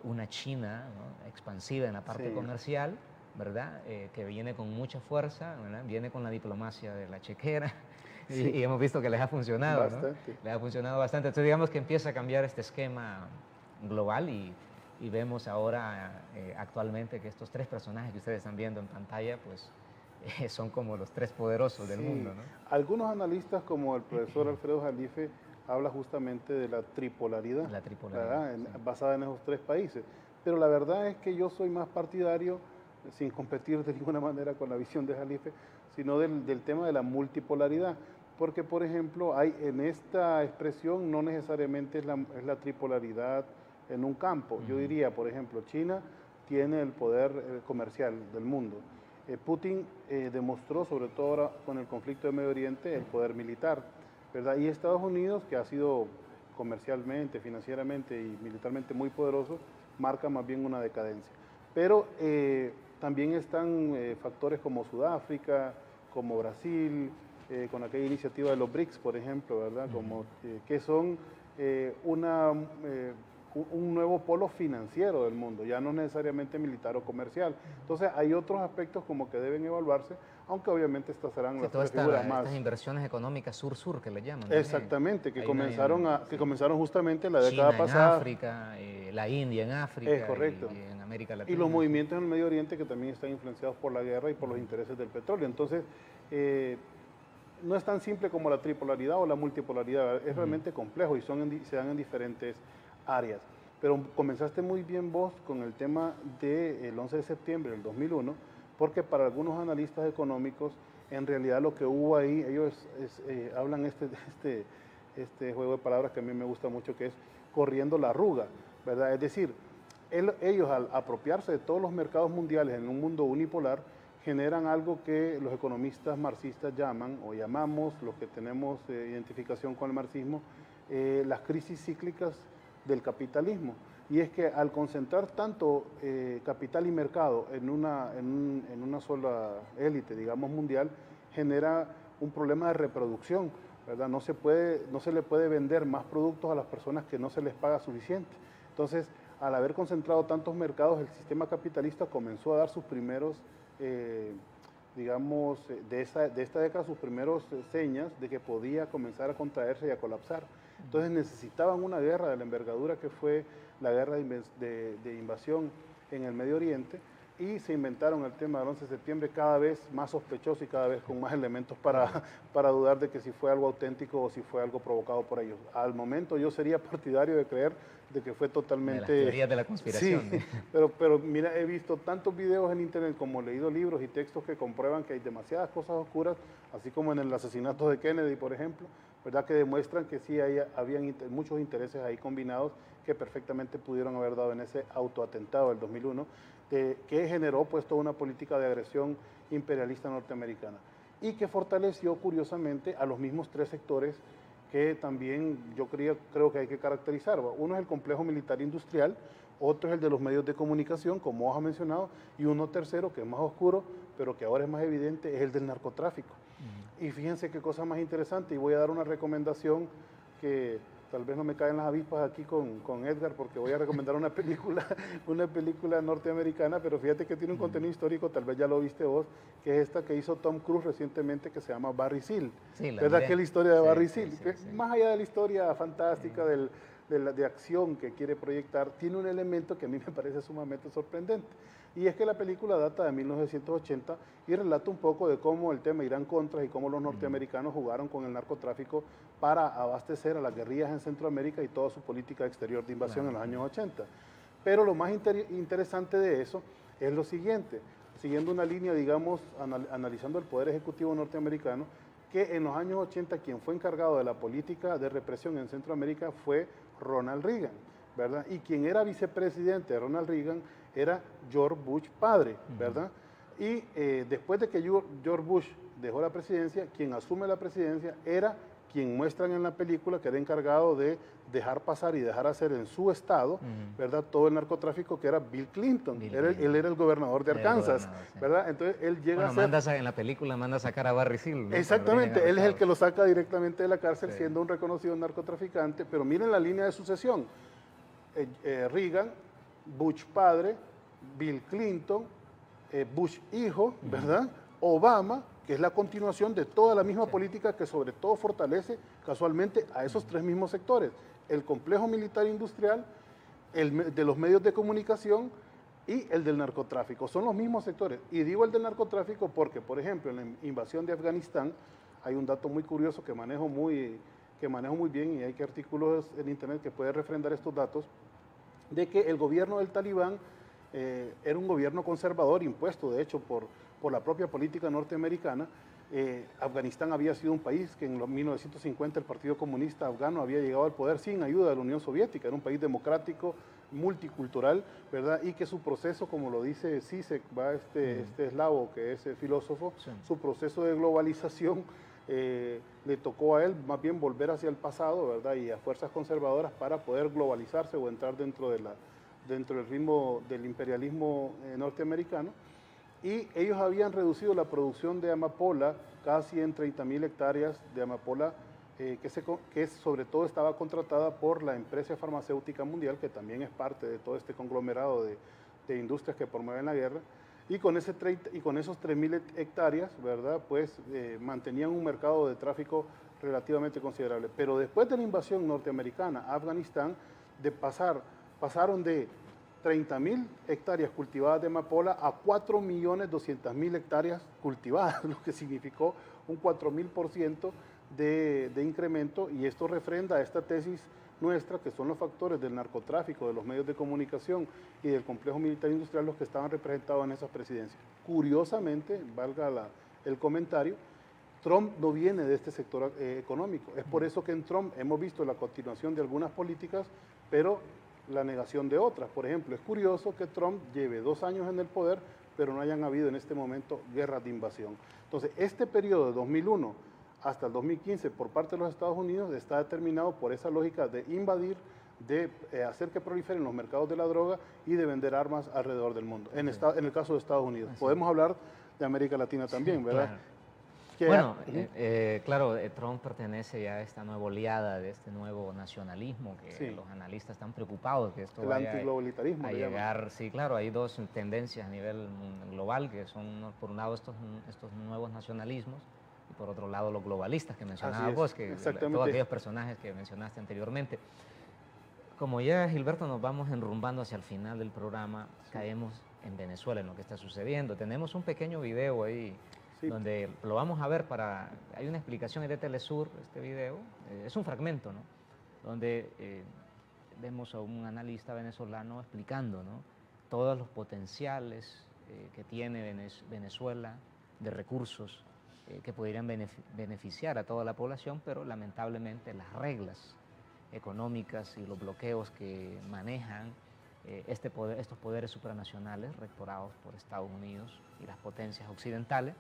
una China, ¿no?, expansiva en la parte comercial, ¿verdad?, que viene con mucha fuerza, ¿verdad?, viene con la diplomacia de la chequera, y hemos visto que les ha funcionado, ¿no? Les ha funcionado bastante. Entonces digamos que empieza a cambiar este esquema global y vemos ahora actualmente que estos tres personajes que ustedes están viendo en pantalla, pues son como los tres poderosos del mundo, ¿no? Algunos analistas, como el profesor Alfredo Jalife, habla justamente de la tripolaridad, basada en esos tres países. Pero la verdad es que yo soy más partidario, sin competir de ninguna manera con la visión de Jalife, sino del tema de la multipolaridad. Porque, por ejemplo, hay en esta expresión no necesariamente es la tripolaridad en un campo. Yo diría, por ejemplo, China tiene el poder comercial del mundo. Putin demostró, sobre todo ahora con el conflicto de Medio Oriente, el poder militar, ¿verdad? Y Estados Unidos, que ha sido comercialmente, financieramente y militarmente muy poderoso, marca más bien una decadencia. Pero también están factores como Sudáfrica, como Brasil, con aquella iniciativa de los BRICS, por ejemplo, ¿verdad? Como, que son un nuevo polo financiero del mundo, ya no necesariamente militar o comercial. Entonces hay otros aspectos como que deben evaluarse, aunque obviamente estas serán las tres figuras más. Estas inversiones económicas sur-sur que le llaman. Exactamente, que comenzaron justamente la década pasada. En África, la India en África, es correcto. Y en América Latina. Y los movimientos en el Medio Oriente que también están influenciados por la guerra y por los intereses del petróleo. Entonces, no es tan simple como la tripolaridad o la multipolaridad, es realmente complejo y se dan en diferentes áreas. Pero comenzaste muy bien vos con el tema del 11 de septiembre del 2001, porque para algunos analistas económicos, en realidad lo que hubo ahí, ellos hablan este juego de palabras que a mí me gusta mucho, que es corriendo la arruga, ¿verdad? Es decir, ellos al apropiarse de todos los mercados mundiales en un mundo unipolar, generan algo que los economistas marxistas llaman, o llamamos, los que tenemos identificación con el marxismo, las crisis cíclicas del capitalismo. Y es que al concentrar tanto capital y mercado en una sola élite, digamos mundial, genera un problema de reproducción, ¿verdad? No se le puede vender más productos a las personas que no se les paga suficiente. Entonces, al haber concentrado tantos mercados, el sistema capitalista comenzó a dar sus primeros, digamos, de esta década, sus primeros señas de que podía comenzar a contraerse y a colapsar. Entonces necesitaban una guerra de la envergadura que fue la guerra de invasión en el Medio Oriente, y se inventaron el tema del 11 de septiembre cada vez más sospechoso y cada vez con más elementos para dudar de que si fue algo auténtico o si fue algo provocado por ellos. Al momento yo sería partidario de creer de que fue totalmente... De las teorías de la conspiración. Sí, pero mira, he visto tantos videos en internet como he leído libros y textos que comprueban que hay demasiadas cosas oscuras, así como en el asesinato de Kennedy, por ejemplo, ¿verdad? Que demuestran que sí habían muchos intereses ahí combinados que perfectamente pudieron haber dado en ese autoatentado del 2001, que generó pues toda una política de agresión imperialista norteamericana y que fortaleció curiosamente a los mismos tres sectores que también yo creo que hay que caracterizar. Uno es el complejo militar industrial, otro es el de los medios de comunicación, como vos has mencionado, y uno tercero, que es más oscuro, pero que ahora es más evidente, es el del narcotráfico. Y fíjense qué cosa más interesante, y voy a dar una recomendación que tal vez no me caen las avispas aquí con Edgar, porque voy a recomendar una película norteamericana, pero fíjate que tiene un contenido histórico, tal vez ya lo viste vos, que es esta que hizo Tom Cruise recientemente, que se llama Barry Seal. Sí, ¿verdad que es la historia de Barry Seal? Más allá de la historia fantástica de acción que quiere proyectar, tiene un elemento que a mí me parece sumamente sorprendente. Y es que la película data de 1980 y relata un poco de cómo el tema Irán-Contras y cómo los norteamericanos jugaron con el narcotráfico para abastecer a las guerrillas en Centroamérica y toda su política exterior de invasión en los años 80. Pero lo más interesante de eso es lo siguiente, siguiendo una línea, digamos, analizando el poder ejecutivo norteamericano, que en los años 80 quien fue encargado de la política de represión en Centroamérica fue Ronald Reagan, ¿verdad? Y quien era vicepresidente de Ronald Reagan era George Bush padre, ¿verdad? Y después de que George Bush dejó la presidencia, quien asume la presidencia era quien muestran en la película que era encargado de dejar pasar y dejar hacer en su estado, ¿verdad? Todo el narcotráfico, que era Bill Clinton. Él era el gobernador de Arkansas, ¿verdad? Entonces él llega a ser... en la película manda a sacar a Barry Seal, ¿no? Exactamente, él es el que lo saca directamente de la cárcel, siendo un reconocido narcotraficante, pero miren la línea de sucesión. Reagan, Bush padre, Bill Clinton, Bush hijo, ¿verdad? Obama, que es la continuación de toda la misma política que sobre todo fortalece casualmente a esos tres mismos sectores, el complejo militar industrial, el de los medios de comunicación y el del narcotráfico. Son los mismos sectores. Y digo el del narcotráfico porque, por ejemplo, en la invasión de Afganistán hay un dato muy curioso que manejo muy bien, y hay que artículos en internet que pueden refrendar estos datos, de que el gobierno del Talibán era un gobierno conservador impuesto, de hecho, por la propia política norteamericana. Afganistán había sido un país que en los 1950 el Partido Comunista Afgano había llegado al poder sin ayuda de la Unión Soviética, era un país democrático, multicultural, ¿verdad? Y que su proceso, como lo dice Zizek, este eslavo que es filósofo, su proceso de globalización le tocó a él más bien volver hacia el pasado, ¿verdad? Y a fuerzas conservadoras para poder globalizarse o entrar dentro del ritmo del imperialismo norteamericano. Y ellos habían reducido la producción de amapola casi en 30.000 hectáreas de amapola, que sobre todo estaba contratada por la empresa farmacéutica mundial, que también es parte de todo este conglomerado de industrias que promueven la guerra. Y con esos 3.000 hectáreas, ¿verdad? Pues mantenían un mercado de tráfico relativamente considerable. Pero después de la invasión norteamericana a Afganistán, pasaron de 30.000 hectáreas cultivadas de amapola a 4.200.000 hectáreas cultivadas, lo que significó un 4.000% de incremento, y esto refrenda esta tesis nuestra, que son los factores del narcotráfico, de los medios de comunicación y del complejo militar industrial los que estaban representados en esas presidencias. Curiosamente, valga el comentario, Trump no viene de este sector económico. Es por eso que en Trump hemos visto la continuación de algunas políticas, pero la negación de otras. Por ejemplo, es curioso que Trump lleve 2 años en el poder, pero no hayan habido en este momento guerras de invasión. Entonces, este periodo de 2001 hasta el 2015 por parte de los Estados Unidos está determinado por esa lógica de invadir, de hacer que proliferen los mercados de la droga y de vender armas alrededor del mundo, en el caso de Estados Unidos. Podemos hablar de América Latina también, ¿verdad? Claro. Bueno, claro, Trump pertenece ya a esta nueva oleada de este nuevo nacionalismo que los analistas están preocupados que esto vaya antiglobalitarismo, a llegar. Sí, claro, hay dos tendencias a nivel global que son, por un lado, estos nuevos nacionalismos y por otro lado los globalistas que mencionabas vos, que todos aquellos personajes que mencionaste anteriormente. Como ya, Gilberto, nos vamos enrumbando hacia el final del programa, caemos en Venezuela, en lo que está sucediendo. Tenemos un pequeño video ahí donde lo vamos a ver hay una explicación de Telesur, este video, es un fragmento, ¿no? Donde vemos a un analista venezolano explicando, ¿no?, todos los potenciales que tiene Venezuela de recursos que podrían beneficiar a toda la población, pero lamentablemente las reglas económicas y los bloqueos que manejan estos poderes supranacionales rectorados por Estados Unidos y las potencias occidentales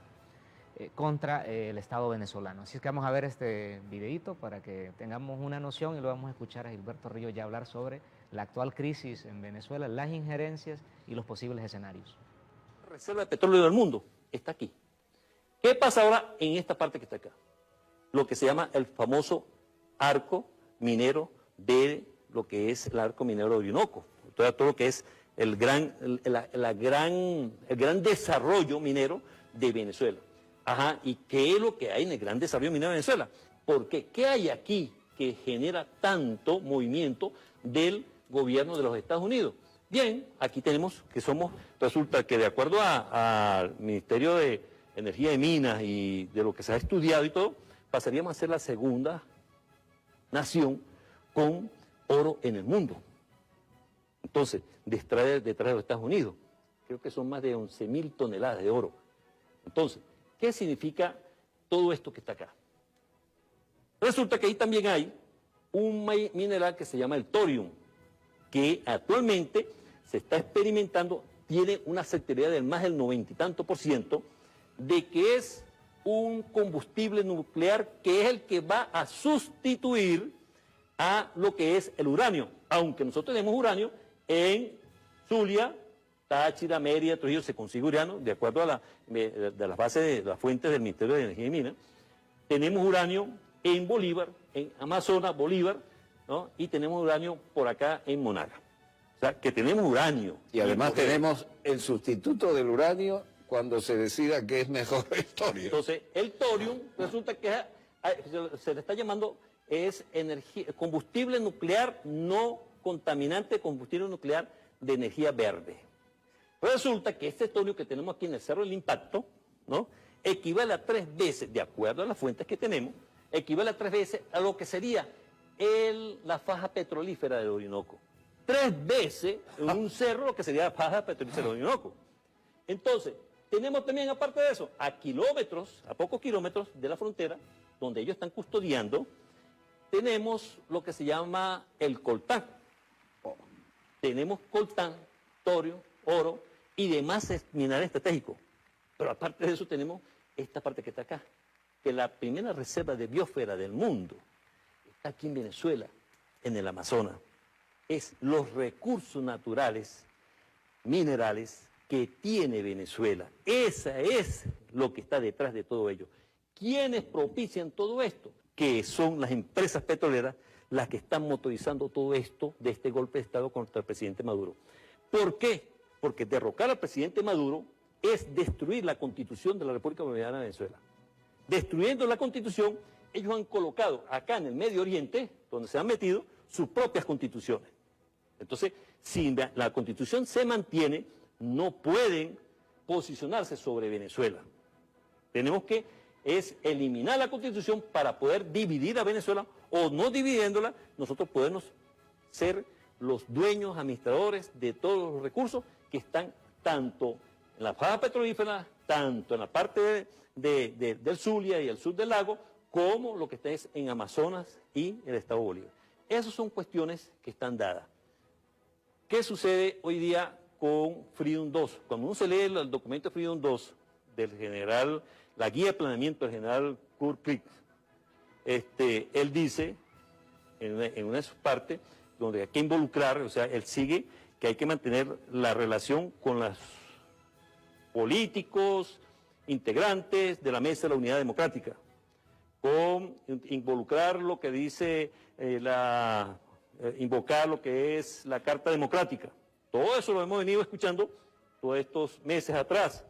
contra el Estado venezolano. Así es que vamos a ver este videíto para que tengamos una noción y luego vamos a escuchar a Gilberto Ríos ya hablar sobre la actual crisis en Venezuela, las injerencias y los posibles escenarios. La reserva de petróleo del mundo está aquí. ¿Qué pasa ahora en esta parte que está acá? Lo que se llama el famoso arco minero de lo que es el arco minero de Orinoco, todo lo que es el gran desarrollo minero de Venezuela. Ajá, ¿y qué es lo que hay en el gran desarrollo minero de Venezuela? Porque ¿qué hay aquí que genera tanto movimiento del gobierno de los Estados Unidos? Bien, aquí tenemos que resulta que de acuerdo al Ministerio de Energía y Minas y de lo que se ha estudiado y todo, pasaríamos a ser la segunda nación con oro en el mundo. Entonces, detrás de los Estados Unidos, creo que son más de 11.000 toneladas de oro. Entonces, ¿qué significa todo esto que está acá? Resulta que ahí también hay un mineral que se llama el thorium, que actualmente se está experimentando, tiene una certidumbre del más del 90 y tanto % de que es un combustible nuclear que es el que va a sustituir a lo que es el uranio, aunque nosotros tenemos uranio en Zulia, Táchira, Mérida, Trujillo, se consigue uranio, de acuerdo a las bases de las fuentes del Ministerio de Energía y Minas. Tenemos uranio en Bolívar, en Amazonas, Bolívar, ¿no? Y tenemos uranio por acá en Monaga. O sea, que tenemos uranio. Y además tenemos el sustituto del uranio cuando se decida que es mejor el thorium. Entonces, el thorium resulta que se le está llamando, es combustible nuclear no contaminante, combustible nuclear de energía verde. Resulta que este thorium que tenemos aquí en el Cerro del Impacto, ¿no?, equivale a 3 veces, de acuerdo a las fuentes que tenemos, equivale a 3 veces a lo que sería la faja petrolífera del Orinoco. 3 veces en un cerro lo que sería la faja petrolífera del Orinoco. Entonces, tenemos también, aparte de eso, a pocos kilómetros de la frontera, donde ellos están custodiando, tenemos lo que se llama el coltán. Tenemos coltán, thorium, oro y demás minerales estratégicos. Pero aparte de eso tenemos esta parte que está acá, que la primera reserva de biosfera del mundo está aquí en Venezuela, en el Amazonas. Es los recursos naturales, minerales, que tiene Venezuela. Esa es lo que está detrás de todo ello. ¿Quiénes propician todo esto? Que son las empresas petroleras las que están motorizando todo esto de este golpe de Estado contra el presidente Maduro. ¿Por qué? Porque derrocar al presidente Maduro es destruir la Constitución de la República Bolivariana de Venezuela. Destruyendo la Constitución, ellos han colocado acá en el Medio Oriente, donde se han metido, sus propias constituciones. Entonces, si la Constitución se mantiene, no pueden posicionarse sobre Venezuela. Tenemos que eliminar la Constitución para poder dividir a Venezuela, o no dividiéndola, nosotros podemos ser los dueños, administradores de todos los recursos que están tanto en la faja petrolífera, tanto en la parte del Zulia y el sur del lago, como lo que está en Amazonas y el Estado Bolívar. Esas son cuestiones que están dadas. ¿Qué sucede hoy día con Freedom 2. Cuando uno se lee el documento Freedom 2 del general, la guía de planeamiento del general Kurt Krieg, él dice, en una de sus partes, donde hay que involucrar, o sea, él sigue que hay que mantener la relación con los políticos, integrantes de la Mesa de la Unidad Democrática, con involucrar lo que dice, invocar lo que es la Carta Democrática. Todo eso lo hemos venido escuchando todos estos meses atrás.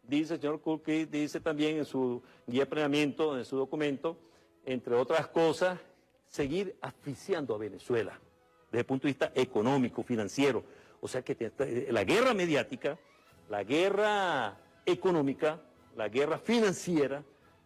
Dice el señor Kurt Krieg, dice también en su guía de planeamiento, en su documento, entre otras cosas, seguir asfixiando a Venezuela desde el punto de vista económico, financiero. O sea que la guerra mediática, la guerra económica, la guerra financiera,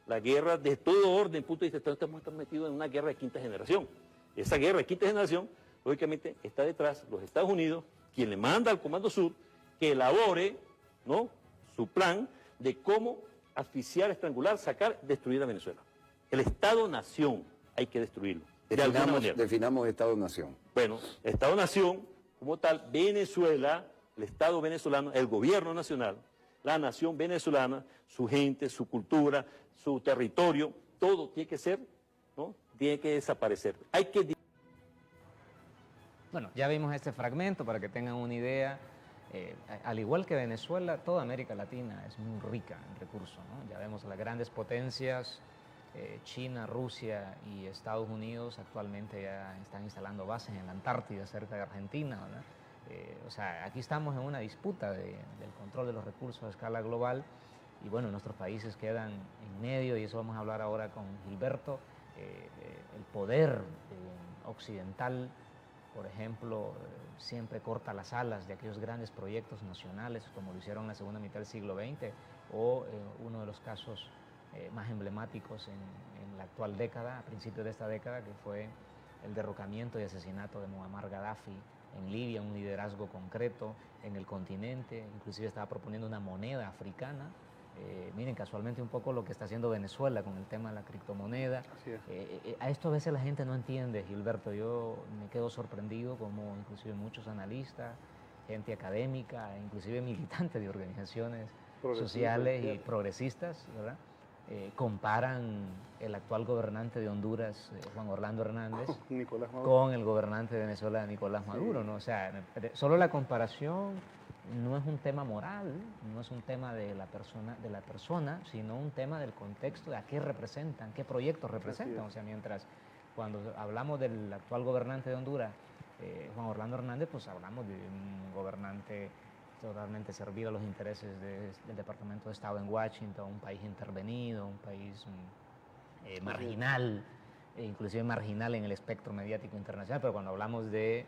la guerra de todo orden, punto de vista, estamos metidos en una guerra de quinta generación. Esa guerra de quinta generación, lógicamente, está detrás los Estados Unidos, quien le manda al Comando Sur que elabore, ¿no?, su plan de cómo asfixiar, estrangular, sacar, destruir a Venezuela. El Estado-Nación hay que destruirlo. Definamos Estado-Nación. Bueno, Estado-Nación, como tal, Venezuela, el Estado venezolano, el gobierno nacional, la nación venezolana, su gente, su cultura, su territorio, todo tiene que ser, ¿no?, tiene que desaparecer. Hay que... Bueno, ya vimos este fragmento para que tengan una idea. Al igual que Venezuela, toda América Latina es muy rica en recursos, ¿no? Ya vemos las grandes potencias, China, Rusia y Estados Unidos actualmente ya están instalando bases en la Antártida, cerca de Argentina, ¿verdad? O sea, aquí estamos en una disputa del control de los recursos a escala global y bueno, nuestros países quedan en medio y eso vamos a hablar ahora con Gilberto. El poder occidental, por ejemplo, siempre corta las alas de aquellos grandes proyectos nacionales como lo hicieron en la segunda mitad del siglo XX o uno de los casos más emblemáticos en la actual década, a principios de esta década, que fue el derrocamiento y asesinato de Muammar Gaddafi en Libia, un liderazgo concreto en el continente, inclusive estaba proponiendo una moneda africana. Miren, casualmente un poco lo que está haciendo Venezuela con el tema de la criptomoneda. A esto a veces la gente no entiende, Gilberto. Yo me quedo sorprendido como inclusive muchos analistas, gente académica, inclusive militantes de organizaciones sociales y progresistas, ¿verdad?, comparan el actual gobernante de Honduras, Juan Orlando Hernández, con el gobernante de Venezuela, Nicolás Maduro, ¿no? O sea, solo la comparación no es un tema moral, no es un tema de la persona, sino un tema del contexto de a qué representan, qué proyectos representan. O sea, mientras cuando hablamos del actual gobernante de Honduras, Juan Orlando Hernández, pues hablamos de un gobernante totalmente servir a los intereses del Departamento de Estado en Washington, un país intervenido, un país marginal, inclusive marginal en el espectro mediático internacional, pero cuando hablamos de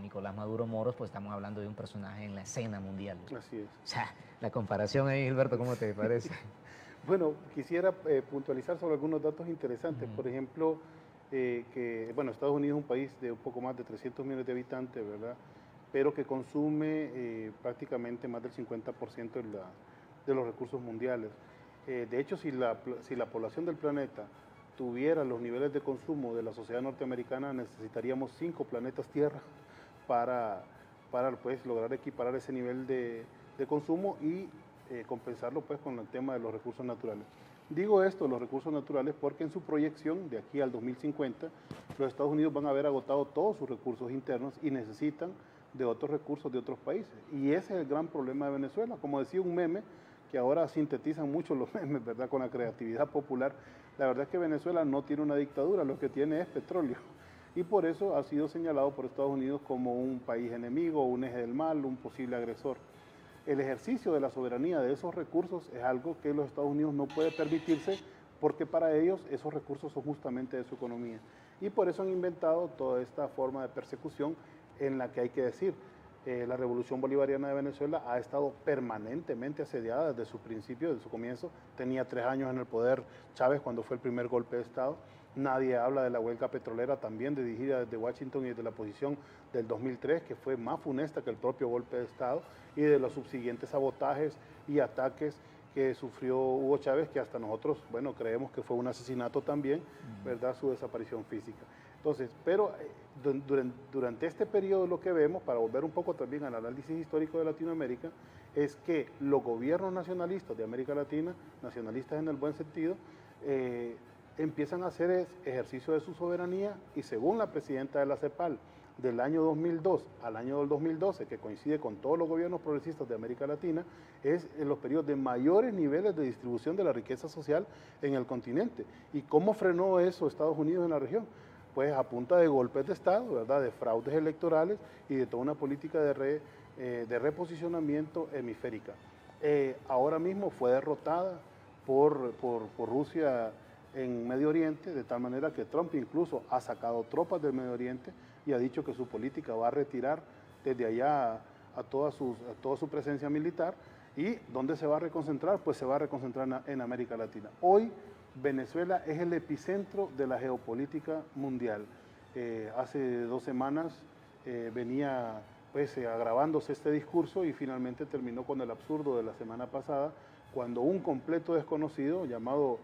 Nicolás Maduro Moros, pues estamos hablando de un personaje en la escena mundial. Así es. O sea, la comparación ahí, Gilberto, ¿cómo te parece? Bueno, quisiera puntualizar sobre algunos datos interesantes. Por ejemplo, bueno, Estados Unidos es un país de un poco más de 300 millones de habitantes, ¿verdad?, pero que consume prácticamente más del 50% de los recursos mundiales. De hecho, si la población del planeta tuviera los niveles de consumo de la sociedad norteamericana, necesitaríamos 5 planetas Tierra para pues, lograr equiparar ese nivel de consumo y compensarlo pues, con el tema de los recursos naturales. Digo esto, los recursos naturales, porque en su proyección de aquí al 2050, los Estados Unidos van a haber agotado todos sus recursos internos y necesitan de otros recursos de otros países. Y ese es el gran problema de Venezuela. Como decía un meme, que ahora sintetizan mucho los memes, ¿verdad?, con la creatividad popular. La verdad es que Venezuela no tiene una dictadura, lo que tiene es petróleo. Y por eso ha sido señalado por Estados Unidos como un país enemigo, un eje del mal, un posible agresor. El ejercicio de la soberanía de esos recursos es algo que los Estados Unidos no puede permitirse porque para ellos esos recursos son justamente de su economía. Y por eso han inventado toda esta forma de persecución en la que hay que decir, la revolución bolivariana de Venezuela ha estado permanentemente asediada desde su principio, desde su comienzo. Tenía 3 años en el poder Chávez cuando fue el primer golpe de Estado. Nadie habla de la huelga petrolera también dirigida desde Washington y desde la posición del 2003, que fue más funesta que el propio golpe de Estado, y de los subsiguientes sabotajes y ataques que sufrió Hugo Chávez, que hasta nosotros, bueno, creemos que fue un asesinato también, ¿verdad?, su desaparición física. Entonces, pero durante este periodo lo que vemos, para volver un poco también al análisis histórico de Latinoamérica, es que los gobiernos nacionalistas de América Latina, nacionalistas en el buen sentido, empiezan a hacer ejercicio de su soberanía y según la presidenta de la CEPAL, del año 2002 al año 2012, que coincide con todos los gobiernos progresistas de América Latina, es en los periodos de mayores niveles de distribución de la riqueza social en el continente. ¿Y cómo frenó eso Estados Unidos en la región? Pues a punta de golpes de Estado, ¿verdad?, de fraudes electorales y de toda una política de reposicionamiento hemisférica. Ahora mismo fue derrotada por Rusia en Medio Oriente, de tal manera que Trump incluso ha sacado tropas del Medio Oriente y ha dicho que su política va a retirar desde allá a toda su presencia militar. ¿Y dónde se va a reconcentrar? Pues se va a reconcentrar en América Latina. Hoy Venezuela es el epicentro de la geopolítica mundial. Hace 2 semanas venía pues agravándose este discurso y finalmente terminó con el absurdo de la semana pasada, cuando un completo desconocido llamado,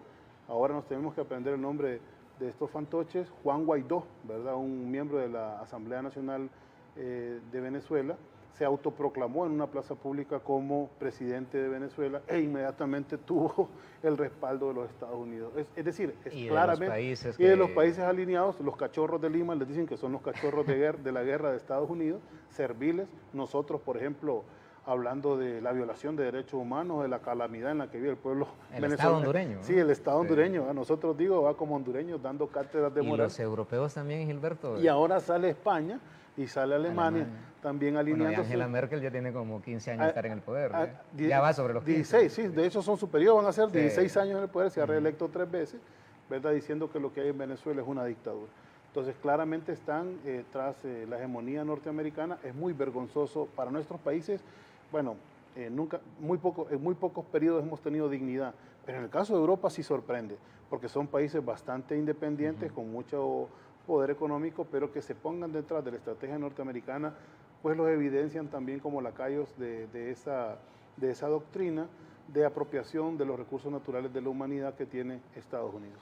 ahora nos tenemos que aprender el nombre de estos fantoches, Juan Guaidó, ¿verdad?, un miembro de la Asamblea Nacional de Venezuela, se autoproclamó en una plaza pública como presidente de Venezuela e inmediatamente tuvo el respaldo de los Estados Unidos. Es decir, es claramente, de los países alineados, los cachorros de Lima les dicen que son los cachorros de la guerra de Estados Unidos, serviles. Nosotros, por ejemplo, hablando de la violación de derechos humanos, de la calamidad en la que vive el pueblo venezolano. El Estado hondureño. Sí, el Estado hondureño. A nosotros, va como hondureños dando cátedras de moral. Y los europeos también, Gilberto. Y ahora sale España y sale Alemania. También alineándose. Bueno, Angela Merkel ya tiene como 15 años de estar en el poder. Ya va sobre los 15. 16, sí, de hecho son superiores, van a ser 16 años en el poder, se ha reelecto 3 veces, ¿verdad?, diciendo que lo que hay en Venezuela es una dictadura. Entonces, claramente están tras la hegemonía norteamericana. Es muy vergonzoso para nuestros países. Bueno, en muy pocos periodos hemos tenido dignidad, pero en el caso de Europa sí sorprende, porque son países bastante independientes, con mucho poder económico, pero que se pongan detrás de la estrategia norteamericana, pues los evidencian también como lacayos de esa doctrina de apropiación de los recursos naturales de la humanidad que tiene Estados Unidos.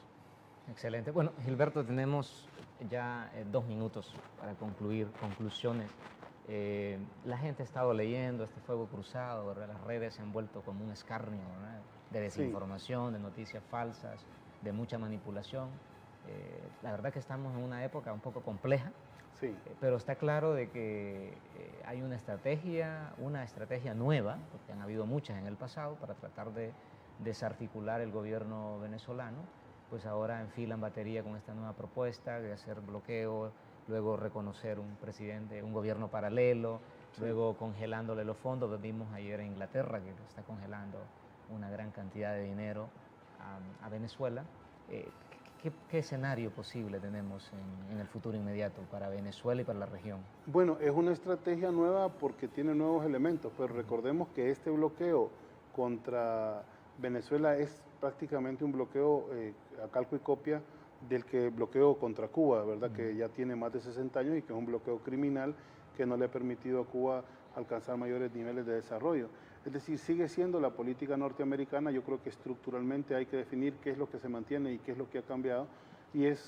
Excelente. Bueno, Gilberto, tenemos ya 2 minutos para conclusiones. La gente ha estado leyendo este fuego cruzado, ¿verdad? Las redes se han vuelto como un escarnio, ¿verdad?, de desinformación, de noticias falsas, de mucha manipulación. La verdad que estamos en una época un poco compleja, pero está claro de que hay una estrategia nueva, porque han habido muchas en el pasado, para tratar de desarticular el gobierno venezolano. Pues ahora enfilan batería con esta nueva propuesta de hacer bloqueo, luego reconocer un gobierno paralelo, luego congelándole los fondos. Vimos ayer en Inglaterra que está congelando una gran cantidad de dinero a Venezuela. ¿Qué escenario posible tenemos en el futuro inmediato para Venezuela y para la región? Bueno, es una estrategia nueva porque tiene nuevos elementos, pero recordemos que este bloqueo contra Venezuela es prácticamente un bloqueo a calco y copia del bloqueo contra Cuba, ¿verdad?, que ya tiene más de 60 años y que es un bloqueo criminal que no le ha permitido a Cuba alcanzar mayores niveles de desarrollo. Es decir, sigue siendo la política norteamericana. Yo creo que estructuralmente hay que definir qué es lo que se mantiene y qué es lo que ha cambiado, y es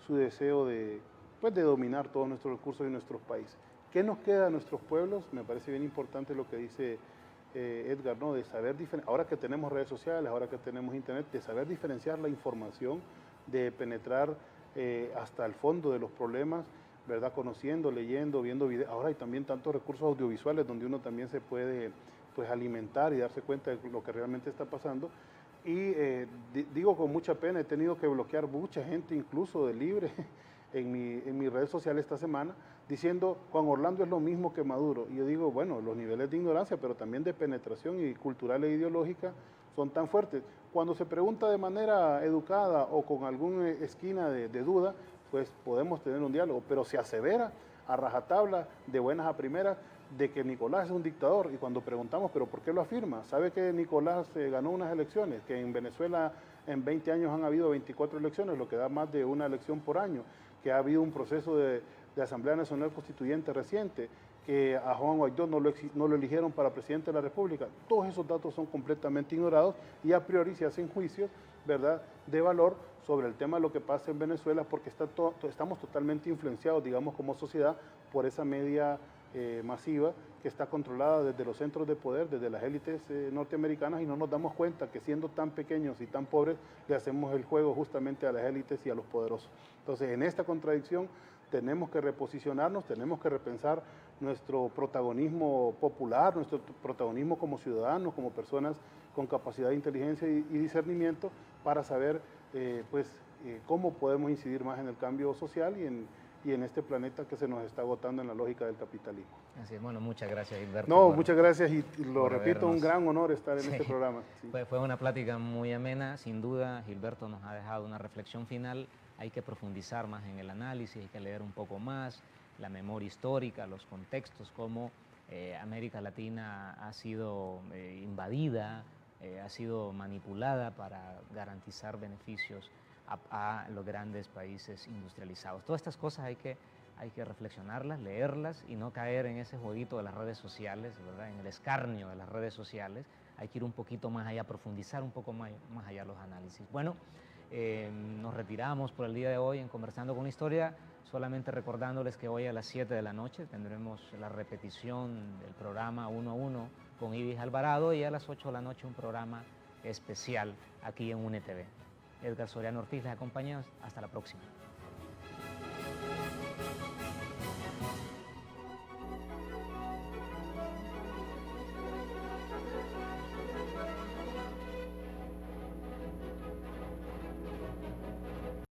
su deseo de dominar todos nuestros recursos y nuestros países. ¿Qué nos queda a nuestros pueblos? Me parece bien importante lo que dice Edgar, ¿no?, de saber ahora que tenemos redes sociales, ahora que tenemos internet, de saber diferenciar la información, de penetrar hasta el fondo de los problemas, ¿verdad?, conociendo, leyendo, viendo videos. Ahora hay también tantos recursos audiovisuales donde uno también se puede alimentar y darse cuenta de lo que realmente está pasando. Y digo con mucha pena, he tenido que bloquear mucha gente, incluso de Libre, en mi red social esta semana, diciendo Juan Orlando es lo mismo que Maduro. Y yo digo, bueno, los niveles de ignorancia, pero también de penetración y cultural e ideológica son tan fuertes. Cuando se pregunta de manera educada o con alguna esquina de duda, pues podemos tener un diálogo, pero se asevera a rajatabla, de buenas a primeras, de que Nicolás es un dictador. Y cuando preguntamos, ¿pero por qué lo afirma? ¿Sabe que Nicolás ganó unas elecciones? Que en Venezuela en 20 años han habido 24 elecciones, lo que da más de una elección por año, que ha habido un proceso de Asamblea Nacional Constituyente reciente, que a Juan Guaidó no lo eligieron para presidente de la República. Todos esos datos son completamente ignorados y a priori se hacen juicios ¿verdad?, de valor sobre el tema de lo que pasa en Venezuela, porque estamos totalmente influenciados, digamos, como sociedad, por esa media masiva que está controlada desde los centros de poder, desde las élites norteamericanas, y no nos damos cuenta que siendo tan pequeños y tan pobres, le hacemos el juego justamente a las élites y a los poderosos. Entonces, en esta contradicción tenemos que reposicionarnos, tenemos que repensar nuestro protagonismo popular, nuestro protagonismo como ciudadanos, como personas con capacidad de inteligencia y discernimiento, para saber cómo podemos incidir más en el cambio social y en este planeta que se nos está agotando en la lógica del capitalismo. Así es, bueno, muchas gracias, Gilberto. No, muchas gracias y lo repito, un gran honor estar en este programa. Sí. Fue una plática muy amena, sin duda. Gilberto nos ha dejado una reflexión final. Hay que profundizar más en el análisis, hay que leer un poco más la memoria histórica, los contextos, cómo América Latina ha sido invadida, ha sido manipulada para garantizar beneficios a los grandes países industrializados. Todas estas cosas hay que reflexionarlas, leerlas y no caer en ese jueguito de las redes sociales, ¿verdad?, en el escarnio de las redes sociales. Hay que ir un poquito más allá, profundizar un poco más allá los análisis. Bueno, nos retiramos por el día de hoy en Conversando con Historia, solamente recordándoles que hoy a las 7 de la noche tendremos la repetición del programa 1 a 1 con Ibis Alvarado, y a las 8 de la noche un programa especial aquí en UNETV. Edgar Soriano Ortiz les acompaña. Hasta la próxima.